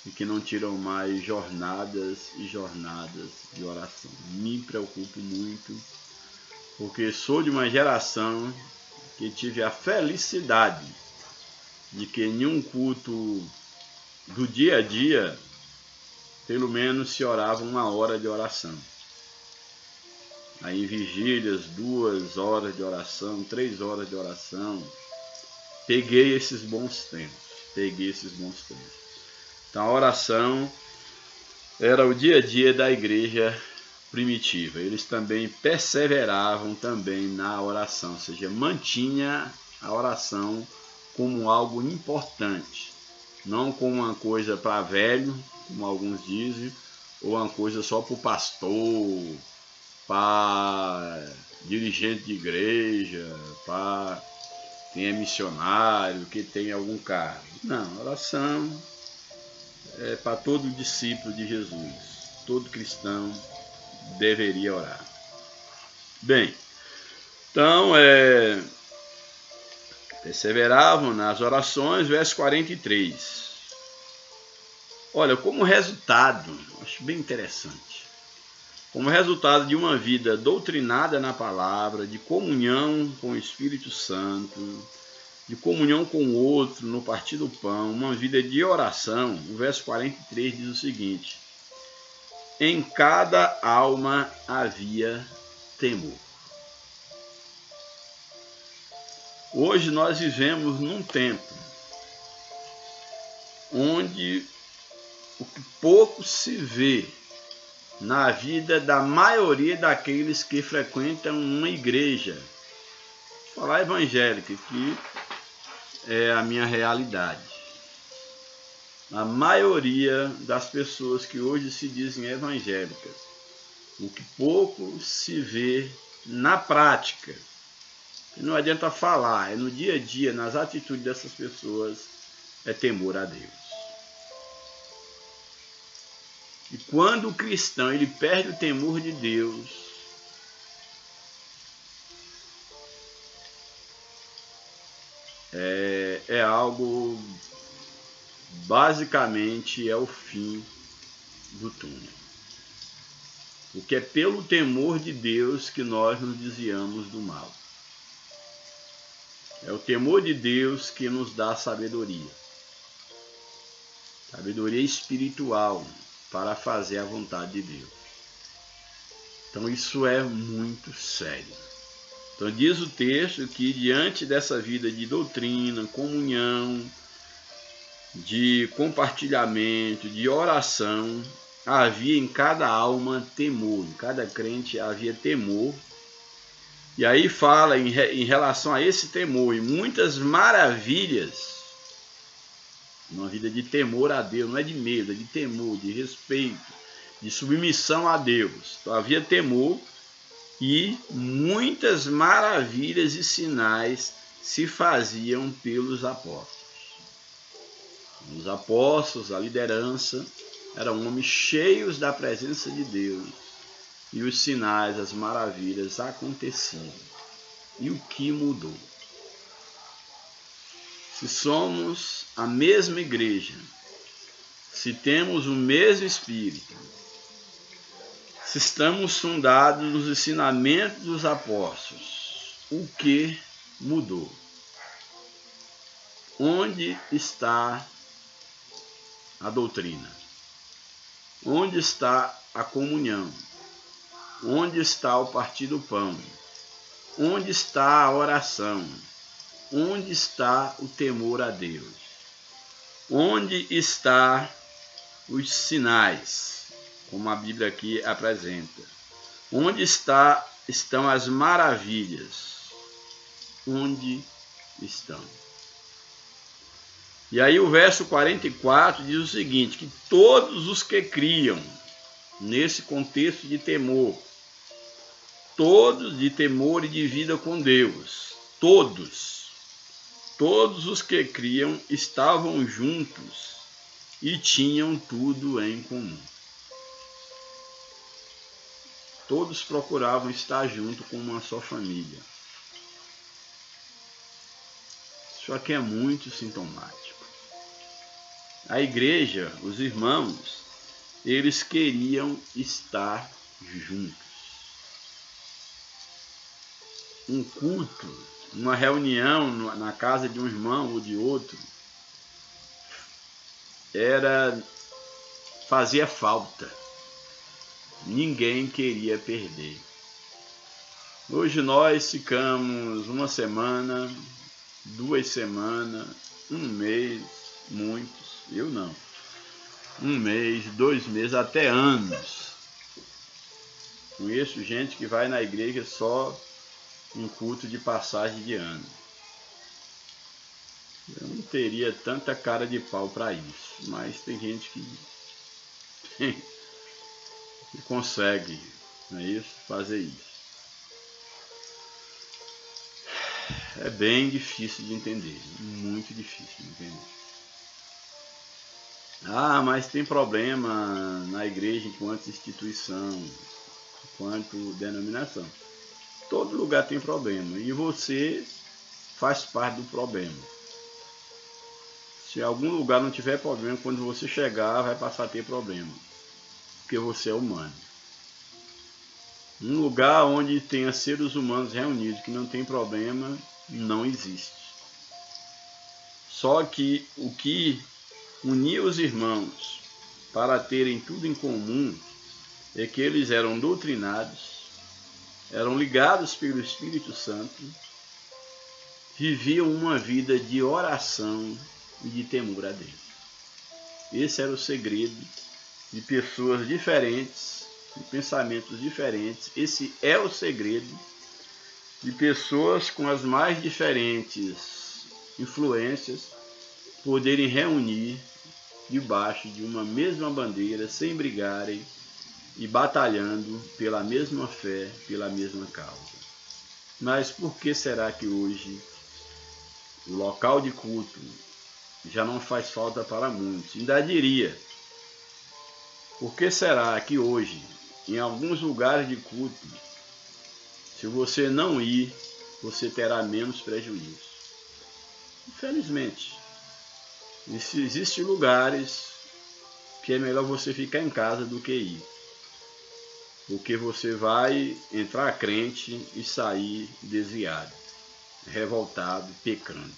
e que não tiram mais jornadas e jornadas de oração. Me preocupo muito, porque sou de uma geração que tive a felicidade de que em um culto do dia a dia, pelo menos se orava 1 hora de oração. Aí em vigílias, 2 horas de oração, 3 horas de oração. Peguei esses bons tempos. Então a oração era o dia a dia da igreja primitiva. Eles também perseveravam também na oração, ou seja, mantinha a oração como algo importante, não como uma coisa para velho, como alguns dizem, ou uma coisa só para o pastor, para dirigente de igreja, para quem é missionário, que tem algum cargo. Não, oração é para todo discípulo de Jesus, todo cristão deveria orar. Bem, então perseveravam nas orações, verso 43. Olha, como resultado, acho bem interessante, como resultado de uma vida doutrinada na palavra, de comunhão com o Espírito Santo, de comunhão com o outro no partir do pão, uma vida de oração, o verso 43 diz o seguinte: em cada alma havia temor. Hoje nós vivemos num tempo onde o que pouco se vê na vida da maioria daqueles que frequentam uma igreja, falar evangélica, que é a minha realidade. A maioria das pessoas que hoje se dizem evangélicas, o que pouco se vê na prática, e não adianta falar, é no dia a dia, nas atitudes dessas pessoas, é temor a Deus. E quando o cristão ele perde o temor de Deus, é algo, basicamente, é o fim do túnel. Porque é pelo temor de Deus que nós nos desviamos do mal. É o temor de Deus que nos dá sabedoria. Sabedoria espiritual para fazer a vontade de Deus. Então isso é muito sério. Então diz o texto que diante dessa vida de doutrina, comunhão, de compartilhamento, de oração, havia em cada alma temor, em cada crente havia temor. E aí fala em relação a esse temor e muitas maravilhas, uma vida de temor a Deus, não é de medo, é de temor, de respeito, de submissão a Deus. Então havia temor e muitas maravilhas e sinais se faziam pelos apóstolos. Os apóstolos, a liderança, eram homens cheios da presença de Deus e os sinais, as maravilhas aconteciam. E o que mudou? Se somos a mesma igreja, se temos o mesmo Espírito, se estamos fundados nos ensinamentos dos apóstolos, o que mudou? Onde está a doutrina? Onde está a comunhão? Onde está o partir do pão? Onde está a oração? Onde está o temor a Deus? Onde está os sinais, como a Bíblia aqui apresenta? Onde estão as maravilhas? Onde estão? E aí o verso 44 diz o seguinte, que todos os que criam, nesse contexto de temor, todos de temor e de vida com Deus, todos os que criam estavam juntos e tinham tudo em comum. Todos procuravam estar junto com uma só família. Isso aqui é muito sintomático. A igreja, os irmãos, eles queriam estar juntos. Um culto, uma reunião na casa de um irmão ou de outro, fazia falta. Ninguém queria perder. Hoje nós ficamos uma semana, 2 semanas, 1 mês, muitos, eu não. 1 mês, 2 meses, até anos. Conheço gente que vai na igreja só em culto de passagem de ano. Eu não teria tanta cara de pau para isso, mas tem gente que consegue, não é isso? Fazer isso. É bem difícil de entender, muito difícil de entender. Ah, mas tem problema na igreja enquanto instituição, enquanto denominação. Todo lugar tem problema e você faz parte do problema. Se algum lugar não tiver problema, quando você chegar vai passar a ter problema, porque você é humano. Um lugar onde tenha seres humanos reunidos que não tem problema, não existe. Só que o que unia os irmãos para terem tudo em comum é que eles eram doutrinados, eram ligados pelo Espírito Santo, viviam uma vida de oração e de temor a Deus. Esse era o segredo de pessoas diferentes, de pensamentos diferentes. Esse é o segredo de pessoas com as mais diferentes influências poderem reunir debaixo de uma mesma bandeira, sem brigarem e batalhando pela mesma fé, pela mesma causa. Mas por que será que hoje o local de culto já não faz falta para muitos? Ainda diria, por que será que hoje, em alguns lugares de culto, se você não ir, você terá menos prejuízo? Infelizmente, existem lugares que é melhor você ficar em casa do que ir. porque você vai entrar crente e sair desviado, revoltado, pecando.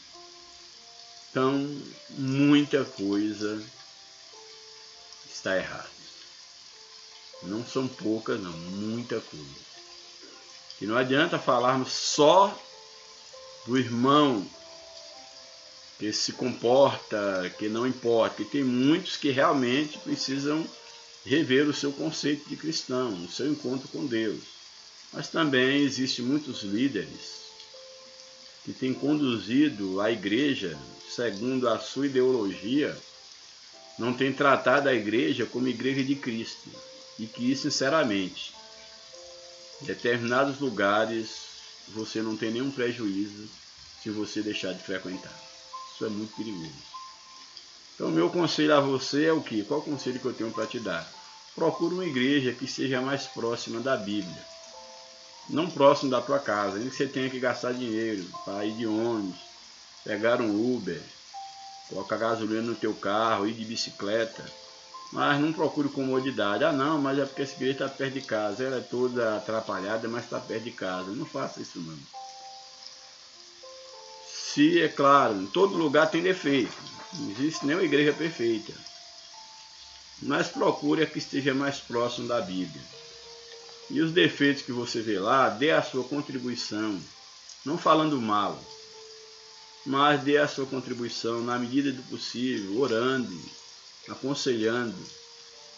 Então, muita coisa está errada. Não são poucas, não, muita coisa. E não adianta falarmos só do irmão que se comporta, que não importa, que tem muitos que realmente precisam rever o seu conceito de cristão, o seu encontro com Deus. Mas também existem muitos líderes que têm conduzido a igreja segundo a sua ideologia, não têm tratado a igreja como igreja de Cristo. E que, sinceramente, em determinados lugares você não tem nenhum prejuízo se você deixar de frequentar. Isso é muito perigoso. Então, o meu conselho a você é o quê? Qual o conselho que eu tenho para te dar? Procure uma igreja que seja mais próxima da Bíblia. Não próximo da tua casa, nem que você tenha que gastar dinheiro para ir de ônibus, pegar um Uber, colocar gasolina no teu carro, ir de bicicleta. Mas não procure comodidade. Ah não, mas é porque essa igreja está perto de casa. Ela é toda atrapalhada, mas está perto de casa. Não faça isso não. Se, é claro, em todo lugar tem defeito. Não existe nenhuma igreja perfeita. Mas procure a que esteja mais próximo da Bíblia. E os defeitos que você vê lá, dê a sua contribuição. Não falando mal, mas dê a sua contribuição na medida do possível, orando, aconselhando.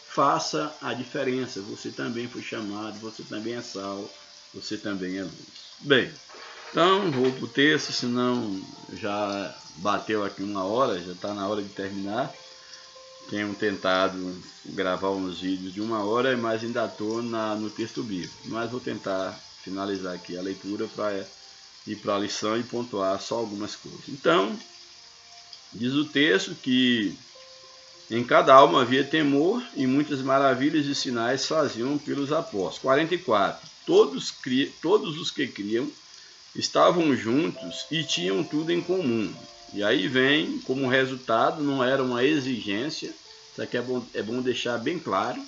Faça a diferença. Você também foi chamado, você também é sal, você também é luz. Bem, então vou para o texto, senão já bateu aqui 1 hora, já está na hora de terminar. Tenho tentado gravar uns vídeos de 1 hora, mas ainda estou no texto bíblico. Mas vou tentar finalizar aqui a leitura para ir para a lição e pontuar só algumas coisas. Então, diz o texto que em cada alma havia temor e muitas maravilhas e sinais faziam pelos apóstolos. 44. Todos os que criam estavam juntos e tinham tudo em comum. E aí vem, como resultado, não era uma exigência, isso aqui é bom deixar bem claro.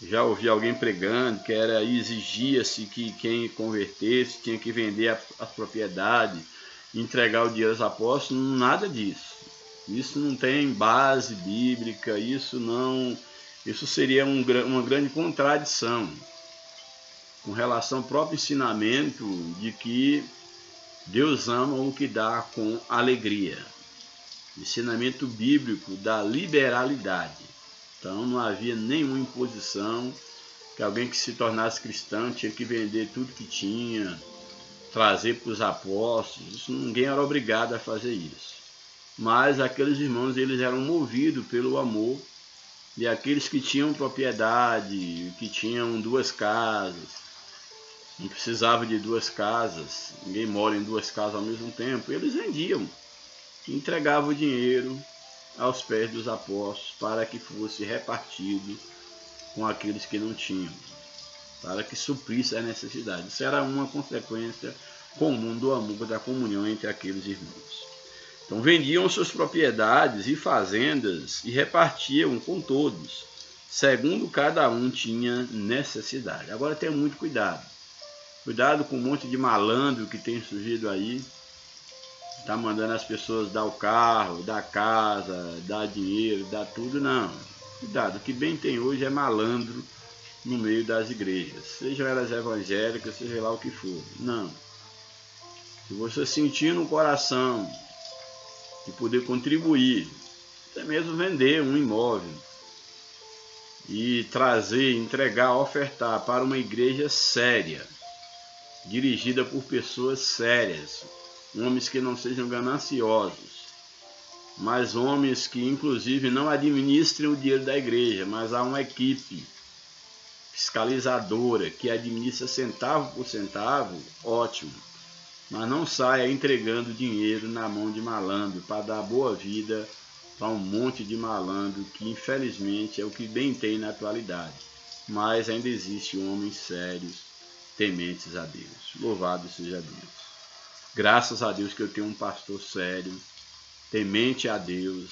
Já ouvi alguém pregando que exigia-se que quem convertesse tinha que vender a propriedade, entregar o dinheiro aos apóstolos, nada disso. Isso não tem base bíblica, isso seria uma grande contradição com relação ao próprio ensinamento de que Deus ama o que dá com alegria. Ensinamento bíblico da liberalidade. Então não havia nenhuma imposição que alguém que se tornasse cristão tinha que vender tudo que tinha, trazer para os apóstolos. Ninguém era obrigado a fazer isso. Mas aqueles irmãos, eles eram movidos pelo amor, e aqueles que tinham propriedade, que tinham 2 casas, não precisava de 2 casas, ninguém mora em 2 casas ao mesmo tempo, eles vendiam, entregavam o dinheiro aos pés dos apóstolos para que fosse repartido com aqueles que não tinham, para que suprisse a necessidade. Isso era uma consequência comum do amor, da comunhão entre aqueles irmãos. Então vendiam suas propriedades e fazendas e repartiam com todos, segundo cada um tinha necessidade. Agora tenha muito cuidado. Cuidado com um monte de malandro que tem surgido aí. Está mandando as pessoas dar o carro, dar casa, dar dinheiro, dar tudo. Não. Cuidado, o que bem tem hoje é malandro no meio das igrejas. Sejam elas evangélicas, seja lá o que for. Não. Se você sentir no coração de poder contribuir, até mesmo vender um imóvel e trazer, entregar, ofertar para uma igreja séria, dirigida por pessoas sérias, homens que não sejam gananciosos, mas homens que inclusive não administrem o dinheiro da igreja, mas há uma equipe fiscalizadora que administra centavo por centavo, ótimo. Mas não saia entregando dinheiro na mão de malandro para dar boa vida para um monte de malandro que infelizmente é o que bem tem na atualidade. Mas ainda existe homens sérios, tementes a Deus. Louvado seja Deus. Graças a Deus que eu tenho um pastor sério, temente a Deus,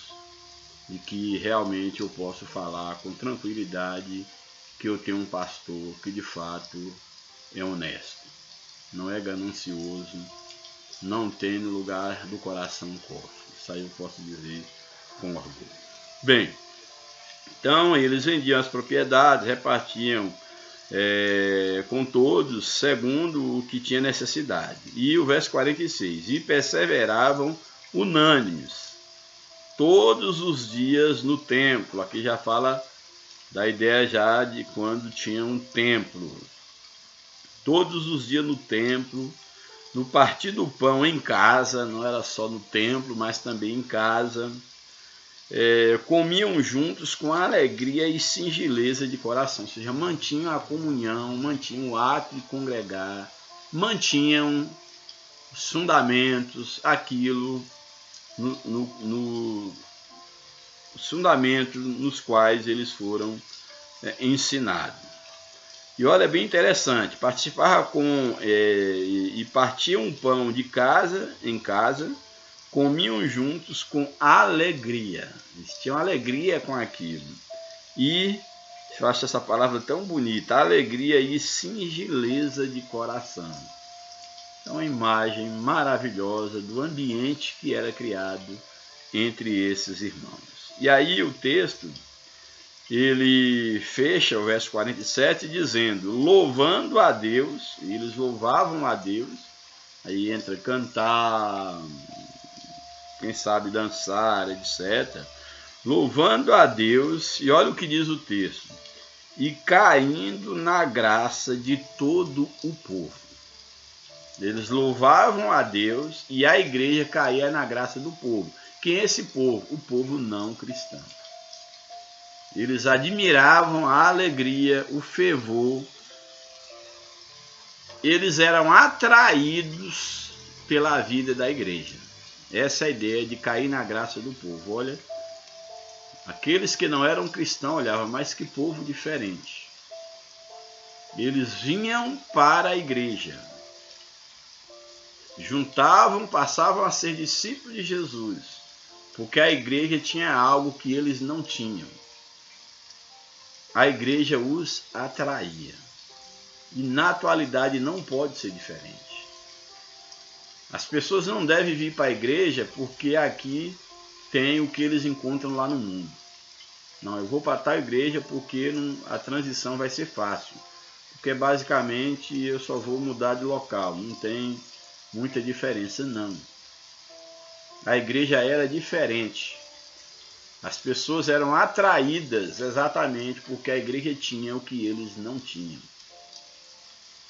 e que realmente eu posso falar com tranquilidade que eu tenho um pastor que de fato é honesto, não é ganancioso, não tem no lugar do coração um cofre. Isso aí eu posso dizer com orgulho. Bem, então eles vendiam as propriedades, repartiam com todos, segundo o que tinha necessidade. E o verso 46, e perseveravam unânimes todos os dias no templo. Aqui já fala da ideia já de quando tinha um templo. Todos os dias no templo, no partir do pão em casa, não era só no templo, mas também em casa. Comiam juntos com alegria e singeleza de coração, ou seja, mantinham a comunhão, mantinham o ato de congregar, mantinham os fundamentos, aquilo, os fundamentos nos quais eles foram ensinados. E olha, é bem interessante, participava e partiam um pão de casa em casa, comiam juntos com alegria. Eles tinham alegria com aquilo. E eu acho essa palavra tão bonita, alegria e singeleza de coração. É uma imagem maravilhosa do ambiente que era criado entre esses irmãos. E aí o texto, ele fecha o verso 47 dizendo, louvando a Deus, e eles louvavam a Deus, aí entra cantar, quem sabe dançar, etc. Louvando a Deus, e olha o que diz o texto, e caindo na graça de todo o povo. Eles louvavam a Deus e a igreja caía na graça do povo. Quem é esse povo? O povo não cristão. Eles admiravam a alegria, o fervor. Eles eram atraídos pela vida da igreja. Essa é a ideia de cair na graça do povo. Olha, aqueles que não eram cristãos olhavam, mas que povo diferente. Eles vinham para a igreja, juntavam, passavam a ser discípulos de Jesus, porque a igreja tinha algo que eles não tinham. A igreja os atraía. E na atualidade não pode ser diferente. As pessoas não devem vir para a igreja porque aqui tem o que eles encontram lá no mundo. Não, eu vou para tal igreja porque a transição vai ser fácil. Porque basicamente eu só vou mudar de local, não tem muita diferença não. A igreja era diferente. As pessoas eram atraídas exatamente porque a igreja tinha o que eles não tinham.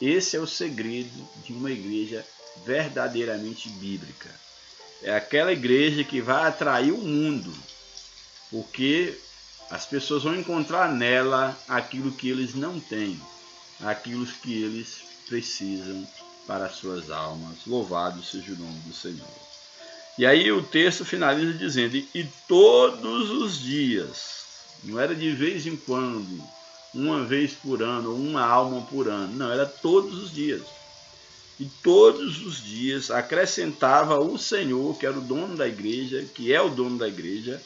Esse é o segredo de uma igreja verdadeiramente bíblica. É aquela igreja que vai atrair o mundo, porque as pessoas vão encontrar nela aquilo que eles não têm, aquilo que eles precisam para as suas almas. Louvado seja o nome do Senhor. E aí o texto finaliza dizendo, e todos os dias, não era de vez em quando, uma vez por ano, ou uma alma por ano, não, era todos os dias. E todos os dias acrescentava o Senhor, que era o dono da igreja, que é o dono da igreja,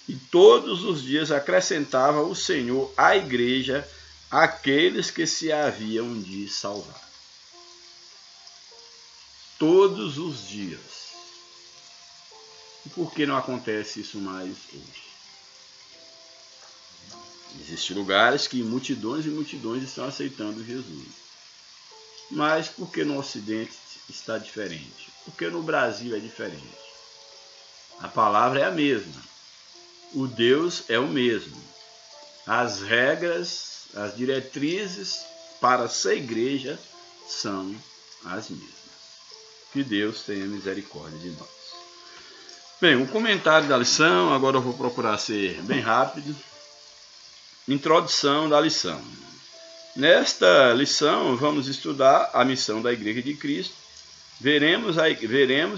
e todos os dias acrescentava o Senhor à igreja aqueles que se haviam de salvar. Todos os dias. E por que não acontece isso mais hoje? Existem lugares que multidões e multidões estão aceitando Jesus. Mas por que no Ocidente está diferente? Porque no Brasil é diferente. A palavra é a mesma. O Deus é o mesmo. As regras, as diretrizes para ser igreja são as mesmas. Que Deus tenha misericórdia de nós. Bem, o comentário da lição, agora eu vou procurar ser bem rápido. Introdução da lição. Nesta lição, vamos estudar a missão da Igreja de Cristo. Veremos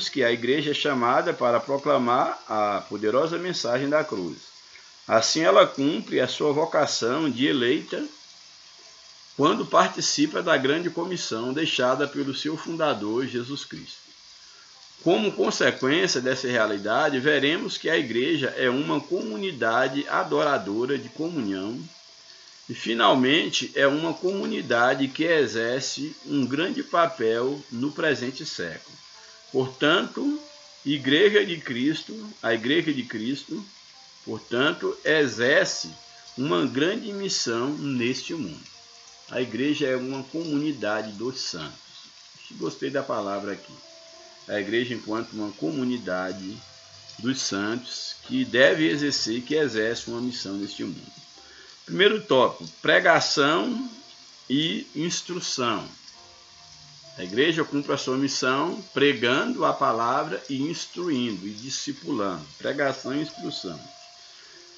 que a Igreja é chamada para proclamar a poderosa mensagem da cruz. Assim, ela cumpre a sua vocação de eleita quando participa da grande comissão deixada pelo seu fundador, Jesus Cristo. Como consequência dessa realidade, veremos que a Igreja é uma comunidade adoradora de comunhão E, finalmente, é uma comunidade que exerce um grande papel no presente século. Portanto, a Igreja de Cristo, portanto, exerce uma grande missão neste mundo. A igreja é uma comunidade dos santos. Gostei da palavra aqui. A igreja enquanto uma comunidade dos santos que deve exercer, que exerce uma missão neste mundo. Primeiro tópico, pregação e instrução. A igreja cumpre a sua missão pregando a palavra e instruindo e discipulando. Pregação e instrução.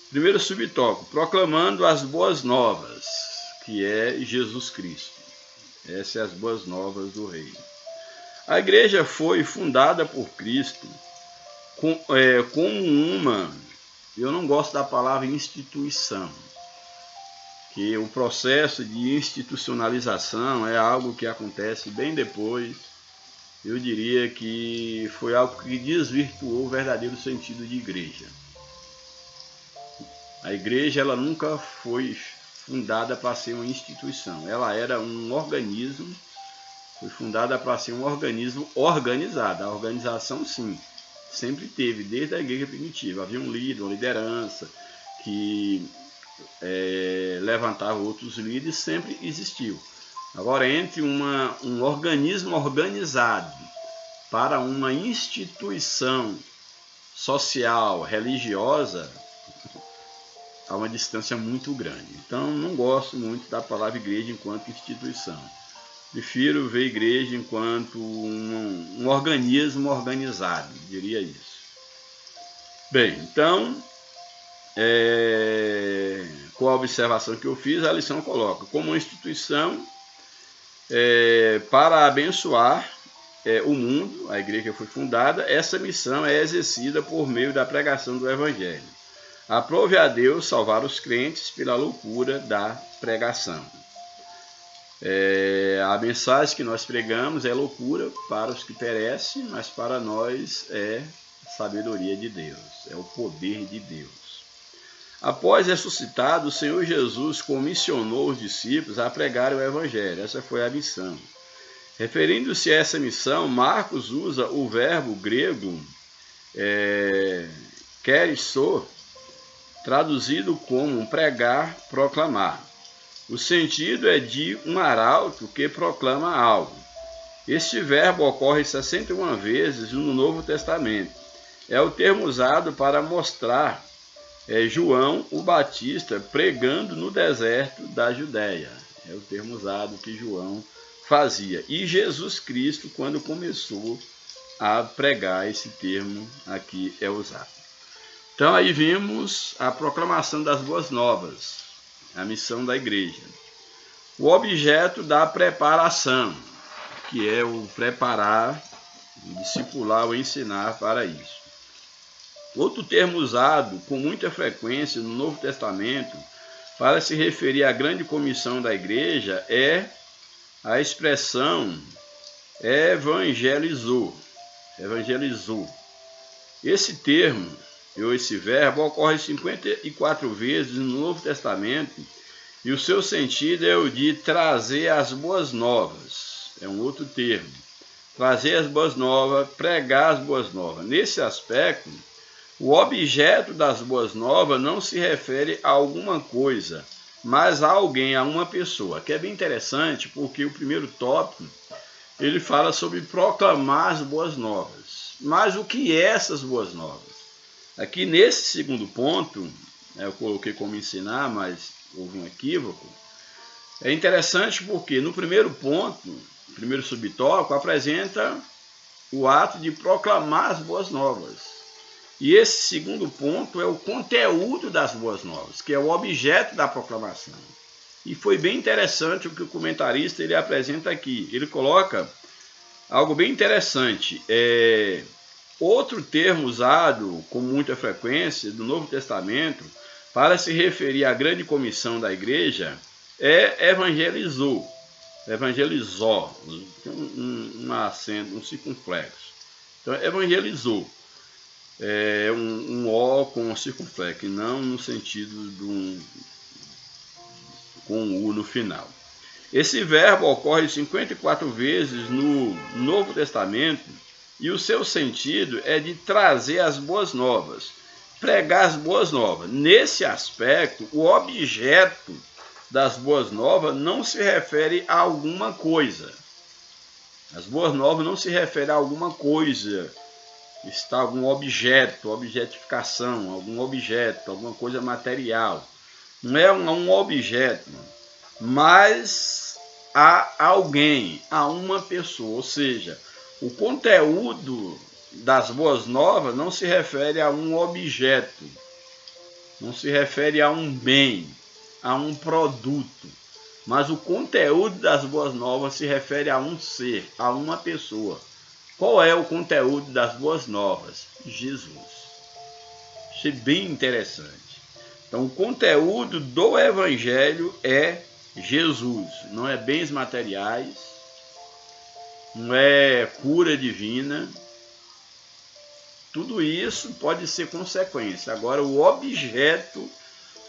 Primeiro subtópico, proclamando as boas novas, que é Jesus Cristo. Essas são as boas novas do reino. A igreja foi fundada por Cristo como uma, eu não gosto da palavra instituição, que o processo de institucionalização é algo que acontece bem depois. Eu diria que foi algo que desvirtuou o verdadeiro sentido de igreja. A igreja ela nunca foi fundada para ser uma instituição. Ela era um organismo, foi fundada para ser um organismo organizado. A organização, sim, sempre teve, desde a igreja primitiva. Havia um líder, uma liderança que levantava outros líderes, sempre existiu. Agora, entre um organismo organizado para uma instituição social, religiosa, há uma distância muito grande. Então, não gosto muito da palavra igreja enquanto instituição. Prefiro ver igreja enquanto um organismo organizado, diria isso. Bem, então, com a observação que eu fiz, a lição coloca como uma instituição para abençoar o mundo, a igreja foi fundada, essa missão é exercida por meio da pregação do Evangelho. Aprove a Deus salvar os crentes pela loucura da pregação. A mensagem que nós pregamos é loucura para os que perecem, mas para nós é sabedoria de Deus, é o poder de Deus. Após ressuscitado, o Senhor Jesus comissionou os discípulos a pregar o Evangelho. Essa foi a missão. Referindo-se a essa missão, Marcos usa o verbo grego kerisou, traduzido como pregar, proclamar. O sentido é de um arauto que proclama algo. Este verbo ocorre 61 vezes no Novo Testamento. É o termo usado para mostrar João o Batista pregando no deserto da Judéia. É o termo usado que João fazia. E Jesus Cristo, quando começou a pregar, esse termo aqui é usado. Então aí vimos a proclamação das boas novas, a missão da igreja. O objeto da preparação, que é o preparar, o discipular, o ensinar para isso. Outro termo usado com muita frequência no Novo Testamento para se referir à grande comissão da igreja é a expressão evangelizou. Esse termo, ou esse verbo, ocorre 54 vezes no Novo Testamento e o seu sentido é o de trazer as boas novas. É um outro termo. Trazer as boas novas, pregar as boas novas. Nesse aspecto, o objeto das boas novas não se refere a alguma coisa, mas a alguém, a uma pessoa, que é bem interessante porque o primeiro tópico ele fala sobre proclamar as boas novas. Mas o que é essas boas novas? Aqui nesse segundo ponto, eu coloquei como ensinar, mas houve um equívoco. É interessante porque no primeiro ponto, o primeiro subtópico, apresenta o ato de proclamar as boas novas. E esse segundo ponto é o conteúdo das boas novas, que é o objeto da proclamação. E foi bem interessante o que o comentarista ele apresenta aqui. Ele coloca algo bem interessante. Outro termo usado com muita frequência do Novo Testamento para se referir à grande comissão da igreja é evangelizou. Um acento, um circunflexo. Então, evangelizou. Um O com um circunflexo, não no sentido com com o U no final. Esse verbo ocorre 54 vezes no Novo Testamento e o seu sentido é de trazer as boas novas, pregar as boas novas. Nesse aspecto, o objeto das boas novas não se refere a alguma coisa. As boas novas não se referem a alguma coisa, está algum objeto, objetificação, algum objeto, alguma coisa material. Não é um objeto, mas a alguém, a uma pessoa. Ou seja, o conteúdo das boas novas não se refere a um objeto, não se refere a um bem, a um produto, mas o conteúdo das boas novas se refere a um ser, a uma pessoa. Qual é o conteúdo das boas novas? Jesus. Isso é bem interessante. Então, o conteúdo do Evangelho é Jesus. Não é bens materiais, não é cura divina. Tudo isso pode ser consequência. Agora, o objeto,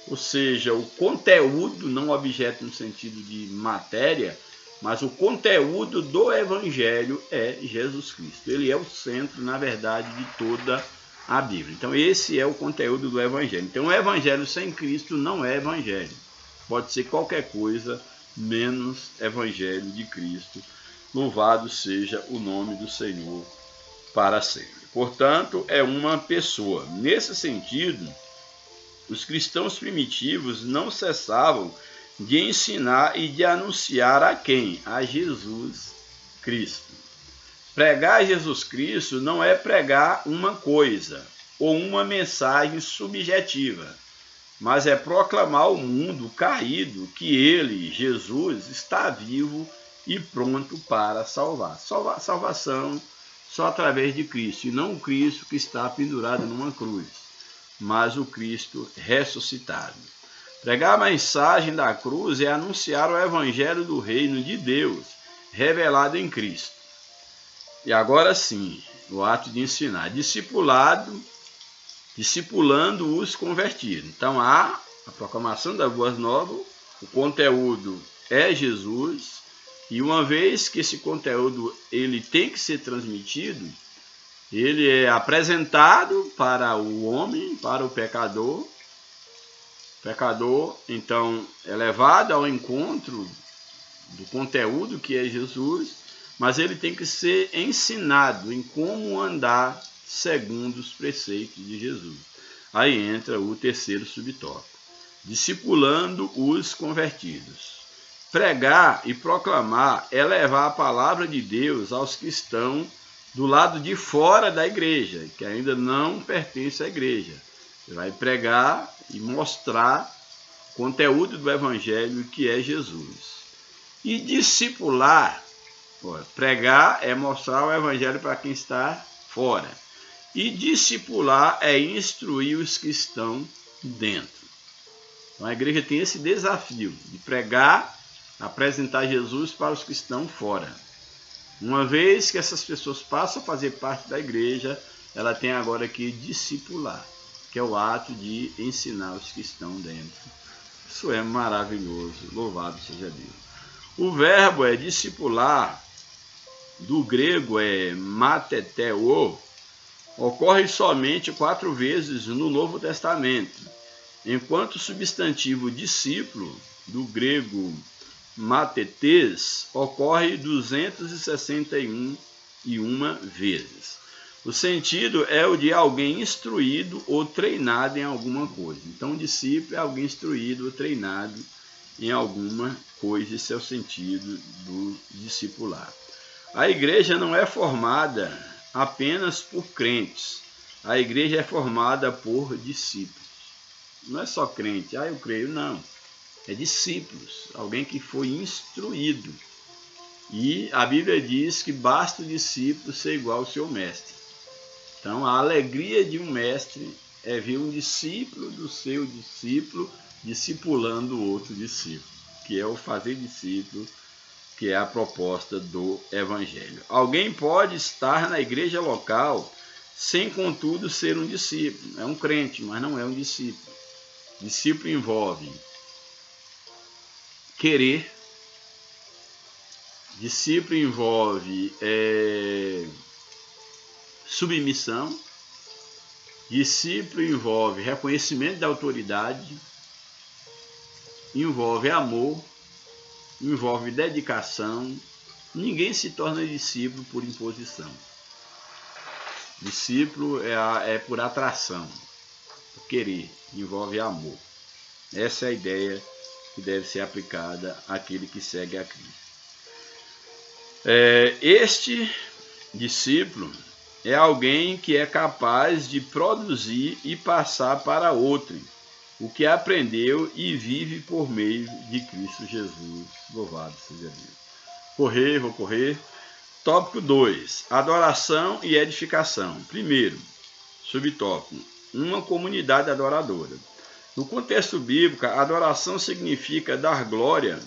ou seja, o conteúdo, não objeto no sentido de matéria, mas o conteúdo do Evangelho é Jesus Cristo. Ele é o centro, na verdade, de toda a Bíblia. Então, esse é o conteúdo do Evangelho. Então, o Evangelho sem Cristo não é Evangelho. Pode ser qualquer coisa, menos Evangelho de Cristo. Louvado seja o nome do Senhor para sempre. Portanto, é uma pessoa. Nesse sentido, os cristãos primitivos não cessavam de ensinar e de anunciar a quem? A Jesus Cristo. Pregar Jesus Cristo não é pregar uma coisa ou uma mensagem subjetiva, mas é proclamar ao mundo caído que ele, Jesus, está vivo e pronto para salvar. Salvação só através de Cristo, e não o Cristo que está pendurado numa cruz, mas o Cristo ressuscitado. Pregar a mensagem da cruz é anunciar o evangelho do reino de Deus, revelado em Cristo. E agora sim, o ato de ensinar, discipulando os convertidos. Então há a proclamação das boas novas, o conteúdo é Jesus, e uma vez que esse conteúdo ele tem que ser transmitido, ele é apresentado para o homem, para o pecador. O pecador, então, é levado ao encontro do conteúdo que é Jesus, mas ele tem que ser ensinado em como andar segundo os preceitos de Jesus. Aí entra o terceiro subtópico, discipulando os convertidos. Pregar e proclamar é levar a palavra de Deus aos que estão do lado de fora da igreja, que ainda não pertence à igreja. Você vai pregar e mostrar o conteúdo do evangelho que é Jesus. E discipular, pregar é mostrar o evangelho para quem está fora. E discipular é instruir os que estão dentro. Então a igreja tem esse desafio de pregar, apresentar Jesus para os que estão fora. Uma vez que essas pessoas passam a fazer parte da igreja, ela tem agora que discipular, que é o ato de ensinar os que estão dentro. Isso é maravilhoso, louvado seja Deus. O verbo é discipular, do grego é mateteo, ocorre somente 4 vezes no Novo Testamento, enquanto o substantivo discípulo, do grego matetes, ocorre 261 vezes. O sentido é o de alguém instruído ou treinado em alguma coisa. Então, o discípulo é alguém instruído ou treinado em alguma coisa. Esse é o sentido do discipular. A igreja não é formada apenas por crentes. A igreja é formada por discípulos. Não é só crente, eu creio, não. É discípulos, alguém que foi instruído. E a Bíblia diz que basta o discípulo ser igual ao seu mestre. Então, a alegria de um mestre é ver um discípulo do seu discípulo discipulando o outro discípulo, que é o fazer discípulo, que é a proposta do Evangelho. Alguém pode estar na igreja local sem, contudo, ser um discípulo. É um crente, mas não é um discípulo. Discípulo envolve querer. Discípulo envolve submissão. Discípulo envolve reconhecimento da autoridade, envolve amor, envolve dedicação. Ninguém se torna discípulo por imposição. Discípulo é por atração, por querer, envolve amor. Essa é a ideia que deve ser aplicada àquele que segue a Cristo. Este discípulo é alguém que é capaz de produzir e passar para outro o que aprendeu e vive por meio de Cristo Jesus. Louvado seja Deus. Vou correr. Tópico 2. Adoração e edificação. Primeiro, subtópico. Uma comunidade adoradora. No contexto bíblico, a adoração significa dar glória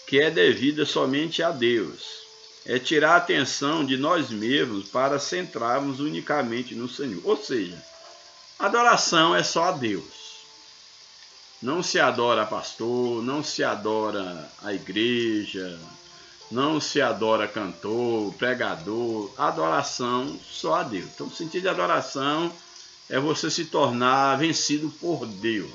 que é devida somente a Deus. É tirar a atenção de nós mesmos para centrarmos unicamente no Senhor. Ou seja, adoração é só a Deus. Não se adora pastor, não se adora a igreja, não se adora cantor, pregador. Adoração só a Deus. Então, o sentido de adoração é você se tornar vencido por Deus.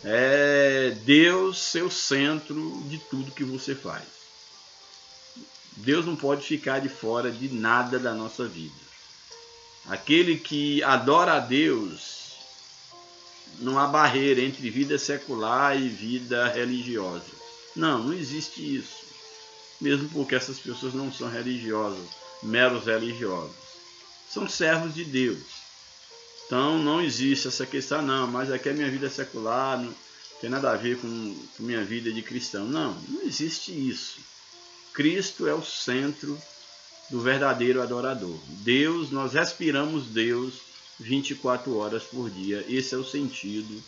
É Deus ser o centro de tudo que você faz. Deus não pode ficar de fora de nada da nossa vida. Aquele que adora a Deus, não há barreira entre vida secular e vida religiosa. Não existe isso. Mesmo porque essas pessoas não são religiosas, meros religiosos. São servos de Deus. Então não existe essa questão, não, mas aqui a minha vida secular não tem nada a ver com minha vida de cristão. Não existe isso. Cristo é o centro do verdadeiro adorador. Deus, nós respiramos Deus 24 horas por dia. Esse é o sentido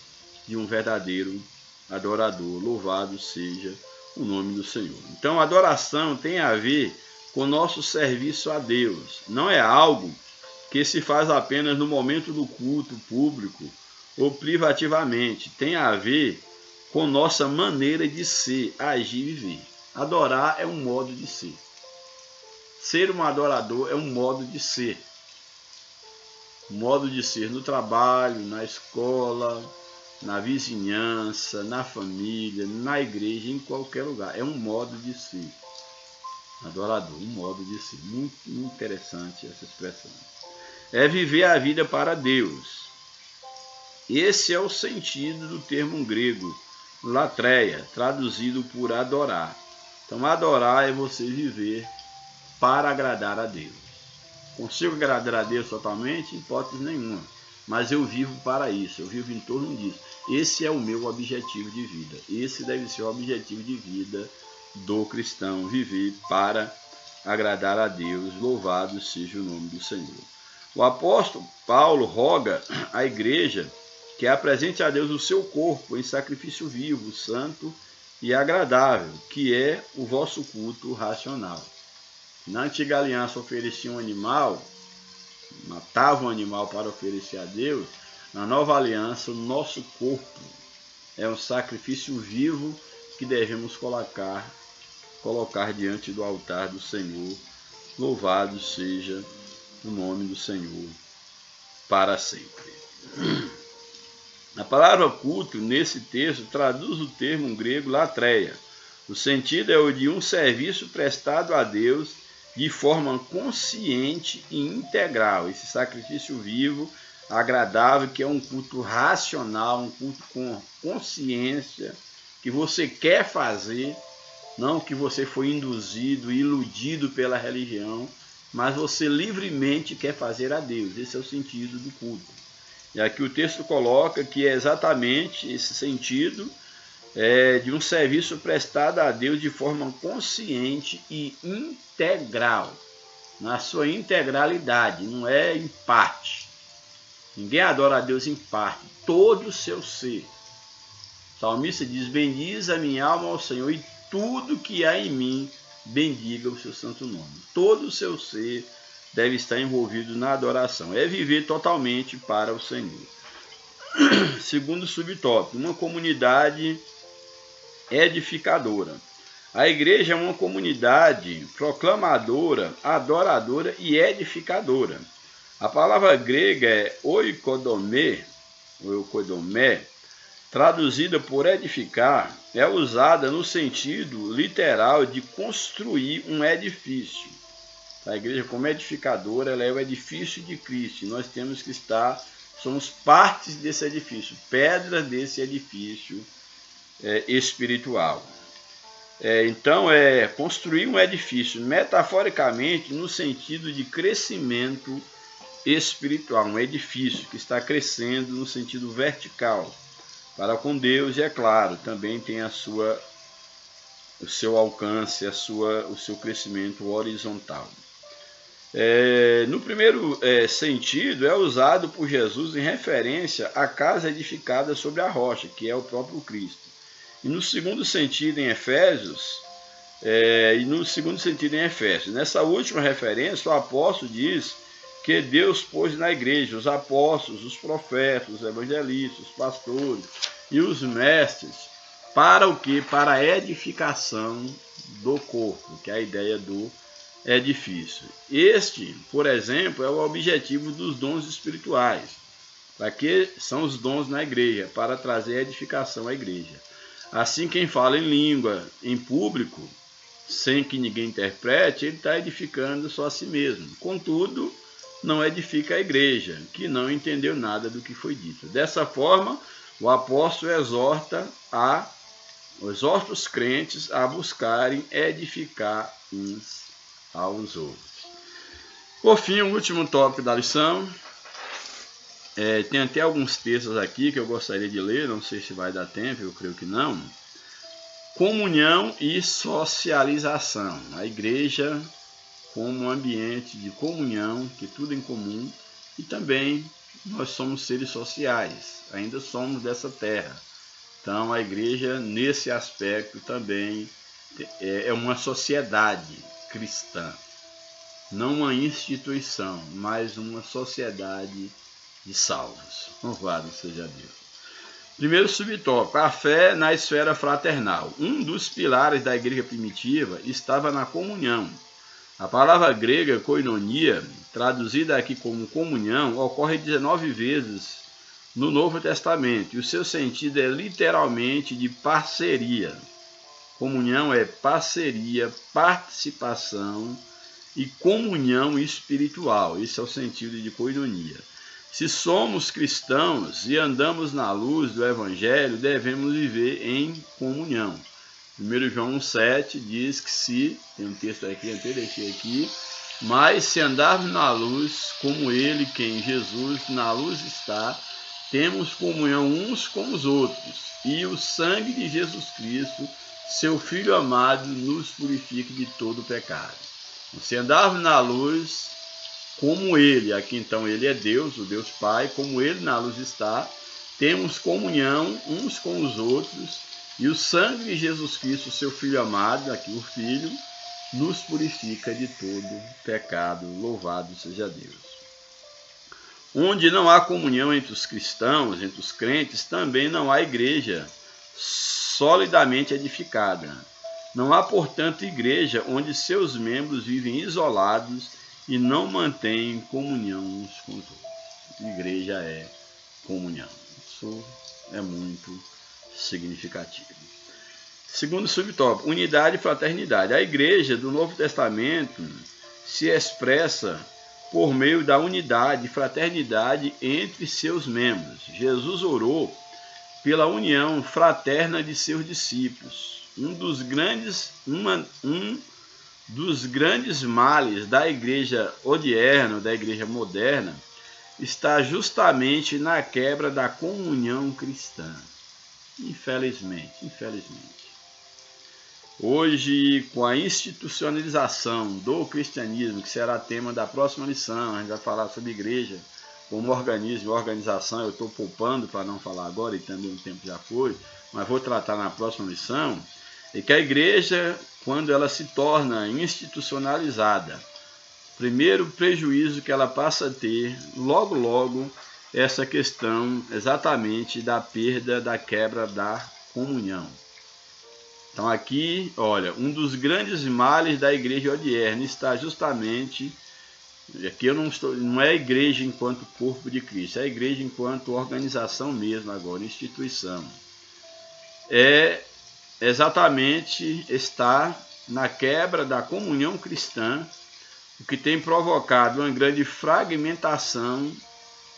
de um verdadeiro adorador. Louvado seja o nome do Senhor. Então, a adoração tem a ver com o nosso serviço a Deus. Não é algo que se faz apenas no momento do culto público ou privativamente. Tem a ver com nossa maneira de ser, agir e viver. Adorar é um modo de ser. Ser um adorador é um modo de ser. Um modo de ser no trabalho, na escola, na vizinhança, na família, na igreja, em qualquer lugar. É um modo de ser. Adorador, um modo de ser. Muito interessante essa expressão. É viver a vida para Deus. Esse é o sentido do termo grego, latreia, traduzido por adorar. Então, adorar é você viver para agradar a Deus. Consigo agradar a Deus totalmente? Hipótese nenhuma. Mas eu vivo para isso, eu vivo em torno disso. Esse é o meu objetivo de vida. Esse deve ser o objetivo de vida do cristão, viver para agradar a Deus. Louvado seja o nome do Senhor. O apóstolo Paulo roga à igreja que apresente a Deus o seu corpo em sacrifício vivo, santo e agradável, que é o vosso culto racional. Na antiga aliança oferecia um animal, matava um animal para oferecer a Deus. Na nova aliança, o nosso corpo é um sacrifício vivo que devemos colocar diante do altar do Senhor. Louvado seja o nome do Senhor para sempre. A palavra culto, nesse texto, traduz o termo grego latreia. O sentido é o de um serviço prestado a Deus de forma consciente e integral. Esse sacrifício vivo, agradável, que é um culto racional, um culto com consciência, que você quer fazer, não que você foi induzido, iludido pela religião, mas você livremente quer fazer a Deus. Esse é o sentido do culto. E aqui o texto coloca que é exatamente esse sentido de um serviço prestado a Deus de forma consciente e integral, na sua integralidade, não é em parte. Ninguém adora a Deus em parte, todo o seu ser. O salmista diz: bendize a minha alma ao Senhor e tudo que há em mim, bendiga o seu santo nome. Todo o seu ser deve estar envolvido na adoração. É viver totalmente para o Senhor. Segundo subtópico, uma comunidade edificadora. A igreja é uma comunidade proclamadora, adoradora e edificadora. A palavra grega é oikodomé, traduzida por edificar, é usada no sentido literal de construir um edifício. A igreja, como edificadora, ela é o edifício de Cristo. Nós temos que somos partes desse edifício, pedras desse edifício espiritual. Então, é construir um edifício, metaforicamente, no sentido de crescimento espiritual, um edifício que está crescendo no sentido vertical, para com Deus, e é claro, também tem o seu alcance, o seu crescimento horizontal. No primeiro sentido, é usado por Jesus em referência à casa edificada sobre a rocha, que é o próprio Cristo. E no segundo sentido em Efésios, nessa última referência, o apóstolo diz que Deus pôs na igreja os apóstolos, os profetas, os evangelistas, os pastores e os mestres, para o quê? Para a edificação do corpo, que é a ideia do edifício. Este, por exemplo, é o objetivo dos dons espirituais. Para que são os dons na igreja? Para trazer edificação à igreja. Assim, quem fala em língua em público, sem que ninguém interprete, ele está edificando só a si mesmo. Contudo, não edifica a igreja, que não entendeu nada do que foi dito. Dessa forma, o apóstolo exorta os crentes a buscarem edificar uns aos outros. Por fim, o último tópico da lição. Tem até alguns textos aqui que eu gostaria de ler, não sei se vai dar tempo, eu creio que não. Comunhão e socialização. A igreja como um ambiente de comunhão, que tudo em comum, e também nós somos seres sociais, ainda somos dessa terra. Então a igreja, nesse aspecto, também é uma sociedade cristã, não uma instituição, mas uma sociedade de salvos. Louvado seja Deus. Primeiro subtópico, a fé na esfera fraternal. Um dos pilares da igreja primitiva estava na comunhão. A palavra grega koinonia, traduzida aqui como comunhão, ocorre 19 vezes no Novo Testamento, e o seu sentido é literalmente de parceria. Comunhão é parceria, participação e comunhão espiritual. Esse é o sentido de koinonia. Se somos cristãos e andamos na luz do Evangelho, devemos viver em comunhão. 1 João 1,7 diz que tem um texto aqui, eu deixei aqui, mas se andarmos na luz, como Ele, quem Jesus, na luz está, temos comunhão uns com os outros, e o sangue de Jesus Cristo, seu Filho amado, nos purifica de todo pecado. Se andarmos na luz, como Ele, aqui então Ele é Deus, o Deus Pai, como Ele na luz está, temos comunhão uns com os outros, e o sangue de Jesus Cristo, seu Filho amado, aqui o Filho, nos purifica de todo pecado. Louvado seja Deus. Onde não há comunhão entre os cristãos, entre os crentes, também não há igreja solidamente edificada. Não há, portanto, igreja onde seus membros vivem isolados e não mantêm comunhão uns com os outros. Igreja é comunhão. Isso é muito significativo. Segundo subtópico, unidade e fraternidade. A igreja do Novo Testamento se expressa por meio da unidade e fraternidade entre seus membros. Jesus orou pela união fraterna de seus discípulos. Um dos grandes males da igreja odierna, da igreja moderna, está justamente na quebra da comunhão cristã. Infelizmente. Hoje, com a institucionalização do cristianismo, que será tema da próxima lição, a gente vai falar sobre igreja como organismo e organização. Eu estou poupando para não falar agora, e também o tempo já foi, mas vou tratar na próxima lição. E que a igreja, quando ela se torna institucionalizada, primeiro prejuízo que ela passa a ter, logo, essa questão exatamente da perda, da quebra da comunhão. Então aqui, olha, um dos grandes males da igreja odierna está justamente, aqui eu não é a igreja enquanto corpo de Cristo, é a igreja enquanto organização mesmo agora, instituição. É exatamente estar na quebra da comunhão cristã, o que tem provocado uma grande fragmentação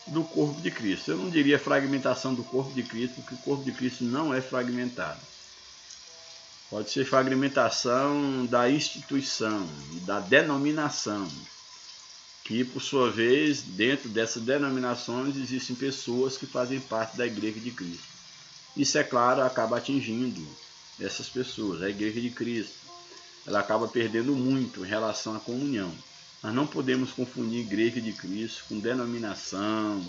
do corpo de Cristo. Eu não diria fragmentação do corpo de Cristo, porque o corpo de Cristo não é fragmentado. Pode ser fragmentação da instituição, da denominação, que por sua vez, dentro dessas denominações, existem pessoas que fazem parte da igreja de Cristo. Isso, é claro, acaba atingindo essas pessoas. A igreja de Cristo, ela acaba perdendo muito em relação à comunhão. Nós não podemos confundir igreja de Cristo com denominação,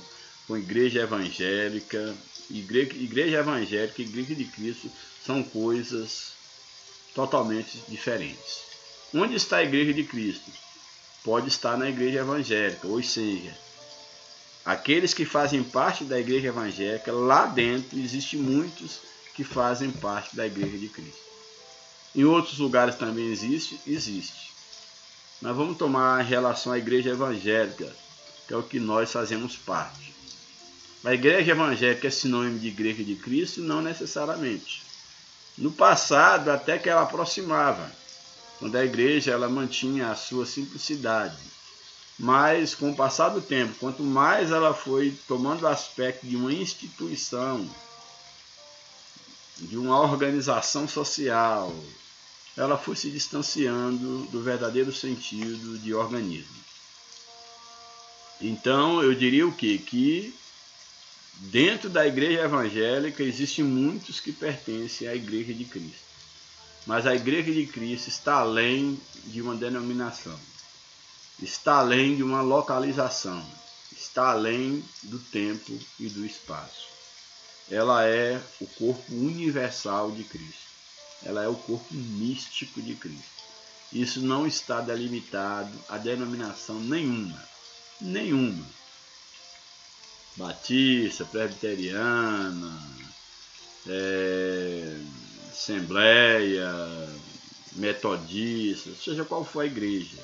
com igreja evangélica. Igreja evangélica e igreja de Cristo são coisas totalmente diferentes. Onde está a igreja de Cristo? Pode estar na igreja evangélica, ou seja, aqueles que fazem parte da igreja evangélica, lá dentro existem muitos que fazem parte da igreja de Cristo. Em outros lugares também existe. Mas vamos tomar em relação à igreja evangélica, que é o que nós fazemos parte. A igreja evangélica é sinônimo de igreja de Cristo? Não necessariamente. No passado, até que ela aproximava, quando a igreja ela mantinha a sua simplicidade. Mas, com o passar do tempo, quanto mais ela foi tomando o aspecto de uma instituição, de uma organização social, ela foi se distanciando do verdadeiro sentido de organismo. Então, eu diria o quê? Que dentro da igreja evangélica existem muitos que pertencem à igreja de Cristo. Mas a igreja de Cristo está além de uma denominação, está além de uma localização, está além do tempo e do espaço. Ela é o corpo universal de Cristo. Ela é o corpo místico de Cristo. Isso não está delimitado a denominação nenhuma. Batista, presbiteriana, assembleia, metodista, seja qual for a igreja,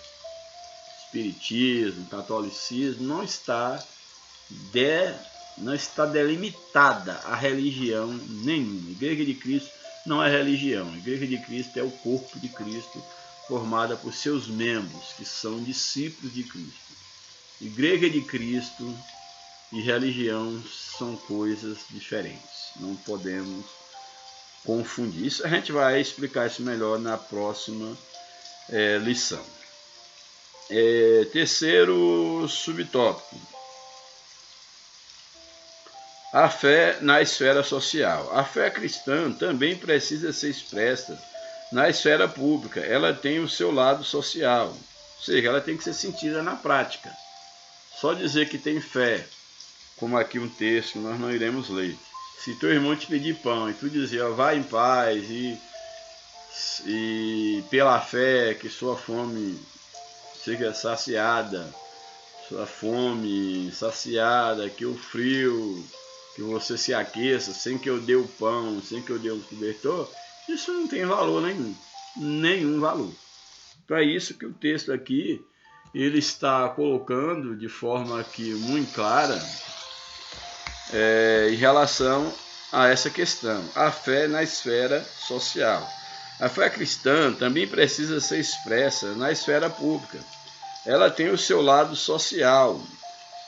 espiritismo, catolicismo, não está delimitada a religião nenhuma. A igreja de Cristo não é religião. A igreja de Cristo é o corpo de Cristo, formada por seus membros, que são discípulos de Cristo. Igreja de Cristo e religião são coisas diferentes. Não podemos confundir. Isso a gente vai explicar isso melhor na próxima lição. Terceiro subtópico. A fé na esfera social. A fé cristã também precisa ser expressa na esfera pública. Ela tem o seu lado social, ou seja, ela tem que ser sentida na prática. Só dizer que tem fé, como aqui um texto que nós não iremos ler. Se teu irmão te pedir pão e tu dizer, vai em paz e pela fé que sua fome seja saciada, sua fome saciada, que o frio, que você se aqueça, sem que eu dê o pão, sem que eu dê o cobertor, isso não tem valor nenhum valor. Então é isso que o texto aqui ele está colocando de forma aqui muito clara em relação a essa questão, a fé na esfera social. A fé cristã também precisa ser expressa na esfera pública. Ela tem o seu lado social.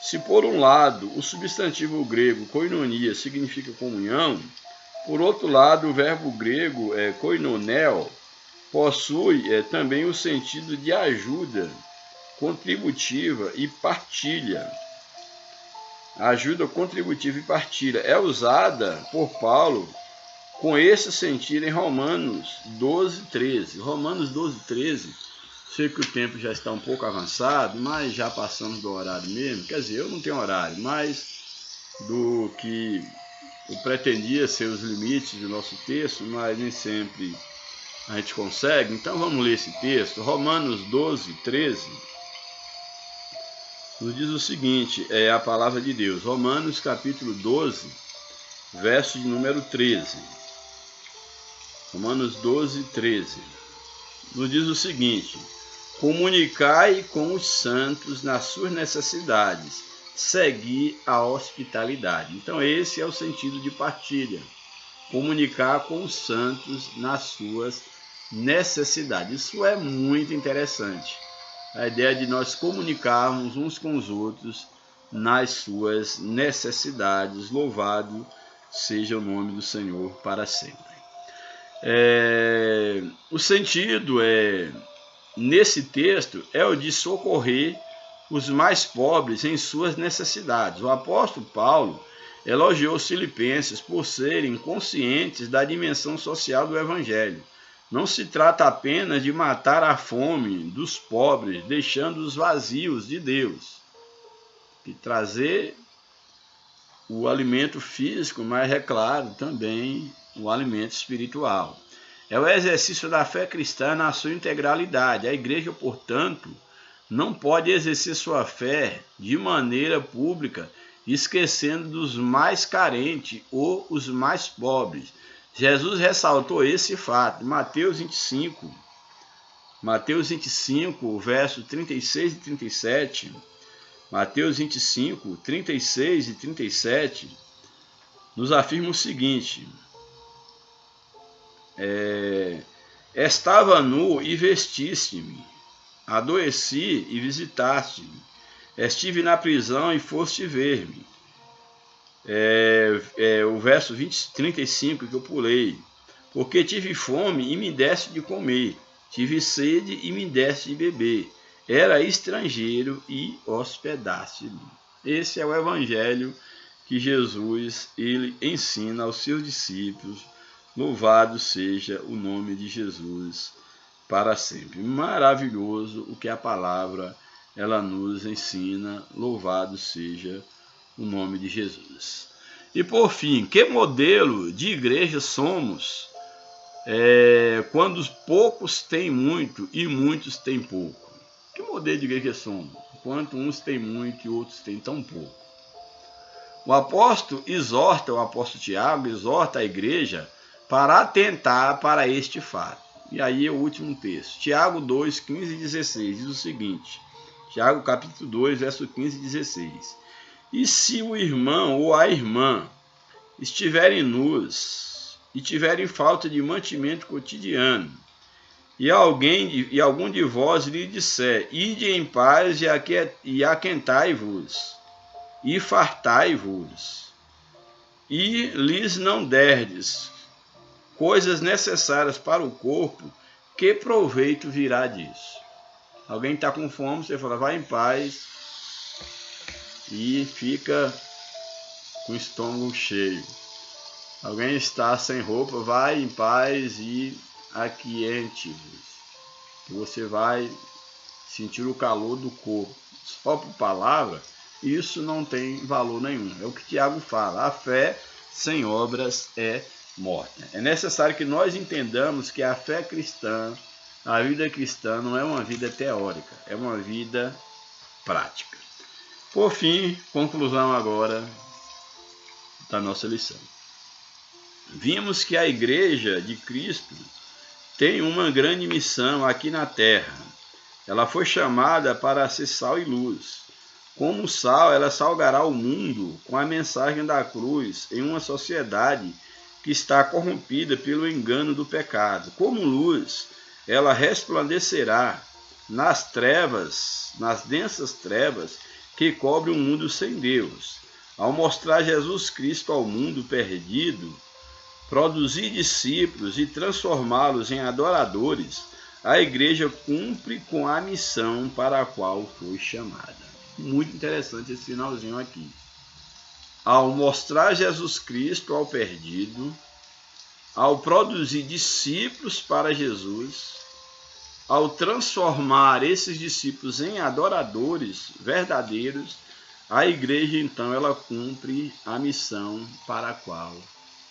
Se por um lado o substantivo grego koinonia significa comunhão, por outro lado o verbo grego koinoneo possui também o sentido de ajuda contributiva e partilha. Ajuda contributiva e partilha é usada por Paulo com esse sentido em Romanos 12:13. Romanos 12:13, sei que o tempo já está um pouco avançado, mas já passamos do horário mesmo. Quer dizer, eu não tenho horário, mas do que eu pretendia ser os limites do nosso texto, mas nem sempre a gente consegue. Então vamos ler esse texto. Romanos 12:13 nos diz o seguinte, é a palavra de Deus. Romanos capítulo 12, verso de número 13. Romanos 12, 13. Nos diz o seguinte: comunicai com os santos nas suas necessidades, seguir a hospitalidade. Então esse é o sentido de partilha. Comunicar com os santos nas suas necessidades. Isso é muito interessante. A ideia de nós comunicarmos uns com os outros nas suas necessidades. Louvado seja o nome do Senhor para sempre. O sentido nesse texto é o de socorrer os mais pobres em suas necessidades. O apóstolo Paulo elogiou os filipenses por serem conscientes da dimensão social do evangelho. Não se trata apenas de matar a fome dos pobres, deixando-os vazios de Deus, e trazer o alimento físico, mas é claro também o alimento espiritual. É o exercício da fé cristã na sua integralidade. A igreja, portanto, não pode exercer sua fé de maneira pública, esquecendo dos mais carentes ou os mais pobres. Jesus ressaltou esse fato. Mateus 25, verso 36 e 37. Mateus 25, 36 e 37, nos afirma o seguinte: estava nu e vestiste-me, adoeci e visitaste-me, estive na prisão e foste ver-me. O verso 35 que eu pulei: porque tive fome e me deste de comer, tive sede e me deste de beber, era estrangeiro e hospedaste-me. Esse é o evangelho que Jesus ele ensina aos seus discípulos. Louvado seja o nome de Jesus para sempre. Maravilhoso o que a palavra ela nos ensina. Louvado seja o nome de Jesus. E por fim, que modelo de igreja somos quando poucos têm muito e muitos têm pouco? Que modelo de igreja somos? Enquanto uns têm muito e outros têm tão pouco. O apóstolo Tiago exorta a igreja para atentar para este fato. E aí é o último texto. Tiago 2, 15 e 16 diz o seguinte. Tiago capítulo 2, verso 15 e 16. E se o irmão ou a irmã estiverem nus e tiverem falta de mantimento cotidiano, e algum de vós lhe disser: ide em paz e aquentai-vos, e fartai-vos, e lhes não derdes coisas necessárias para o corpo, que proveito virá disso? Alguém está com fome, você fala: vai em paz e fica com o estômago cheio. Alguém está sem roupa, vai em paz e aquiente-vos, que você vai sentir o calor do corpo. Só por palavra, isso não tem valor nenhum. É o que Tiago fala: a fé sem obras é morta. É necessário que nós entendamos que a fé cristã, a vida cristã, não é uma vida teórica, é uma vida prática. Por fim, conclusão agora da nossa lição. Vimos que a Igreja de Cristo tem uma grande missão aqui na Terra. Ela foi chamada para ser sal e luz. Como sal, ela salgará o mundo com a mensagem da cruz em uma sociedade que está corrompida pelo engano do pecado. Como luz, ela resplandecerá nas trevas, nas densas trevas que cobrem um mundo sem Deus. Ao mostrar Jesus Cristo ao mundo perdido, produzir discípulos e transformá-los em adoradores, a igreja cumpre com a missão para a qual foi chamada. Muito interessante esse finalzinho aqui. Ao mostrar Jesus Cristo ao perdido, ao produzir discípulos para Jesus, ao transformar esses discípulos em adoradores verdadeiros, a igreja então ela cumpre a missão para a qual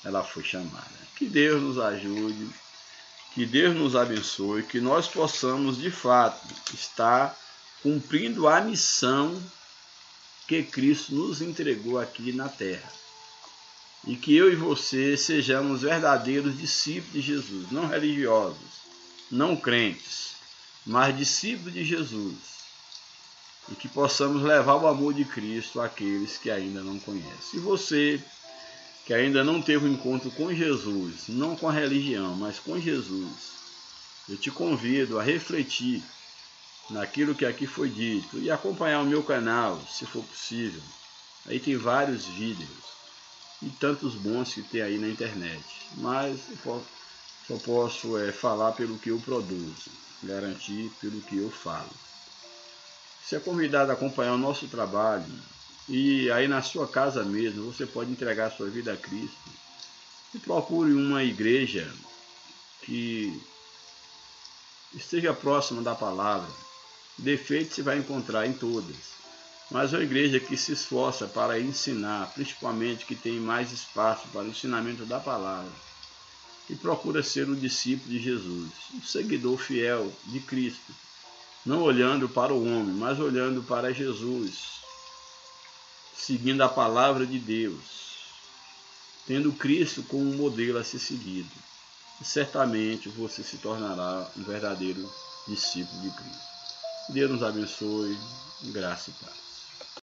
ela foi chamada. Que Deus nos ajude, que Deus nos abençoe, que nós possamos de fato estar cumprindo a missão que Cristo nos entregou aqui na terra. e que eu e você sejamos verdadeiros discípulos de Jesus, não religiosos, não crentes, mas discípulos de Jesus, e que possamos levar o amor de Cristo àqueles que ainda não conhecem. E você que ainda não teve um encontro com Jesus, não com a religião, mas com Jesus, eu te convido a refletir naquilo que aqui foi dito e acompanhar o meu canal, se for possível. Aí tem vários vídeos e tantos bons que tem aí na internet, mas eu só posso falar pelo que eu produzo, garantir pelo que eu falo. Você é convidado a acompanhar o nosso trabalho e aí na sua casa mesmo você pode entregar a sua vida a Cristo e procure uma igreja que esteja próxima da palavra. Defeitos você vai encontrar em todas, mas uma igreja que se esforça para ensinar, principalmente que tem mais espaço para o ensinamento da palavra, e procura ser um discípulo de Jesus, um seguidor fiel de Cristo, não olhando para o homem, mas olhando para Jesus, seguindo a palavra de Deus, tendo Cristo como um modelo a ser seguido. E certamente você se tornará um verdadeiro discípulo de Cristo. Deus nos abençoe, graça e paz.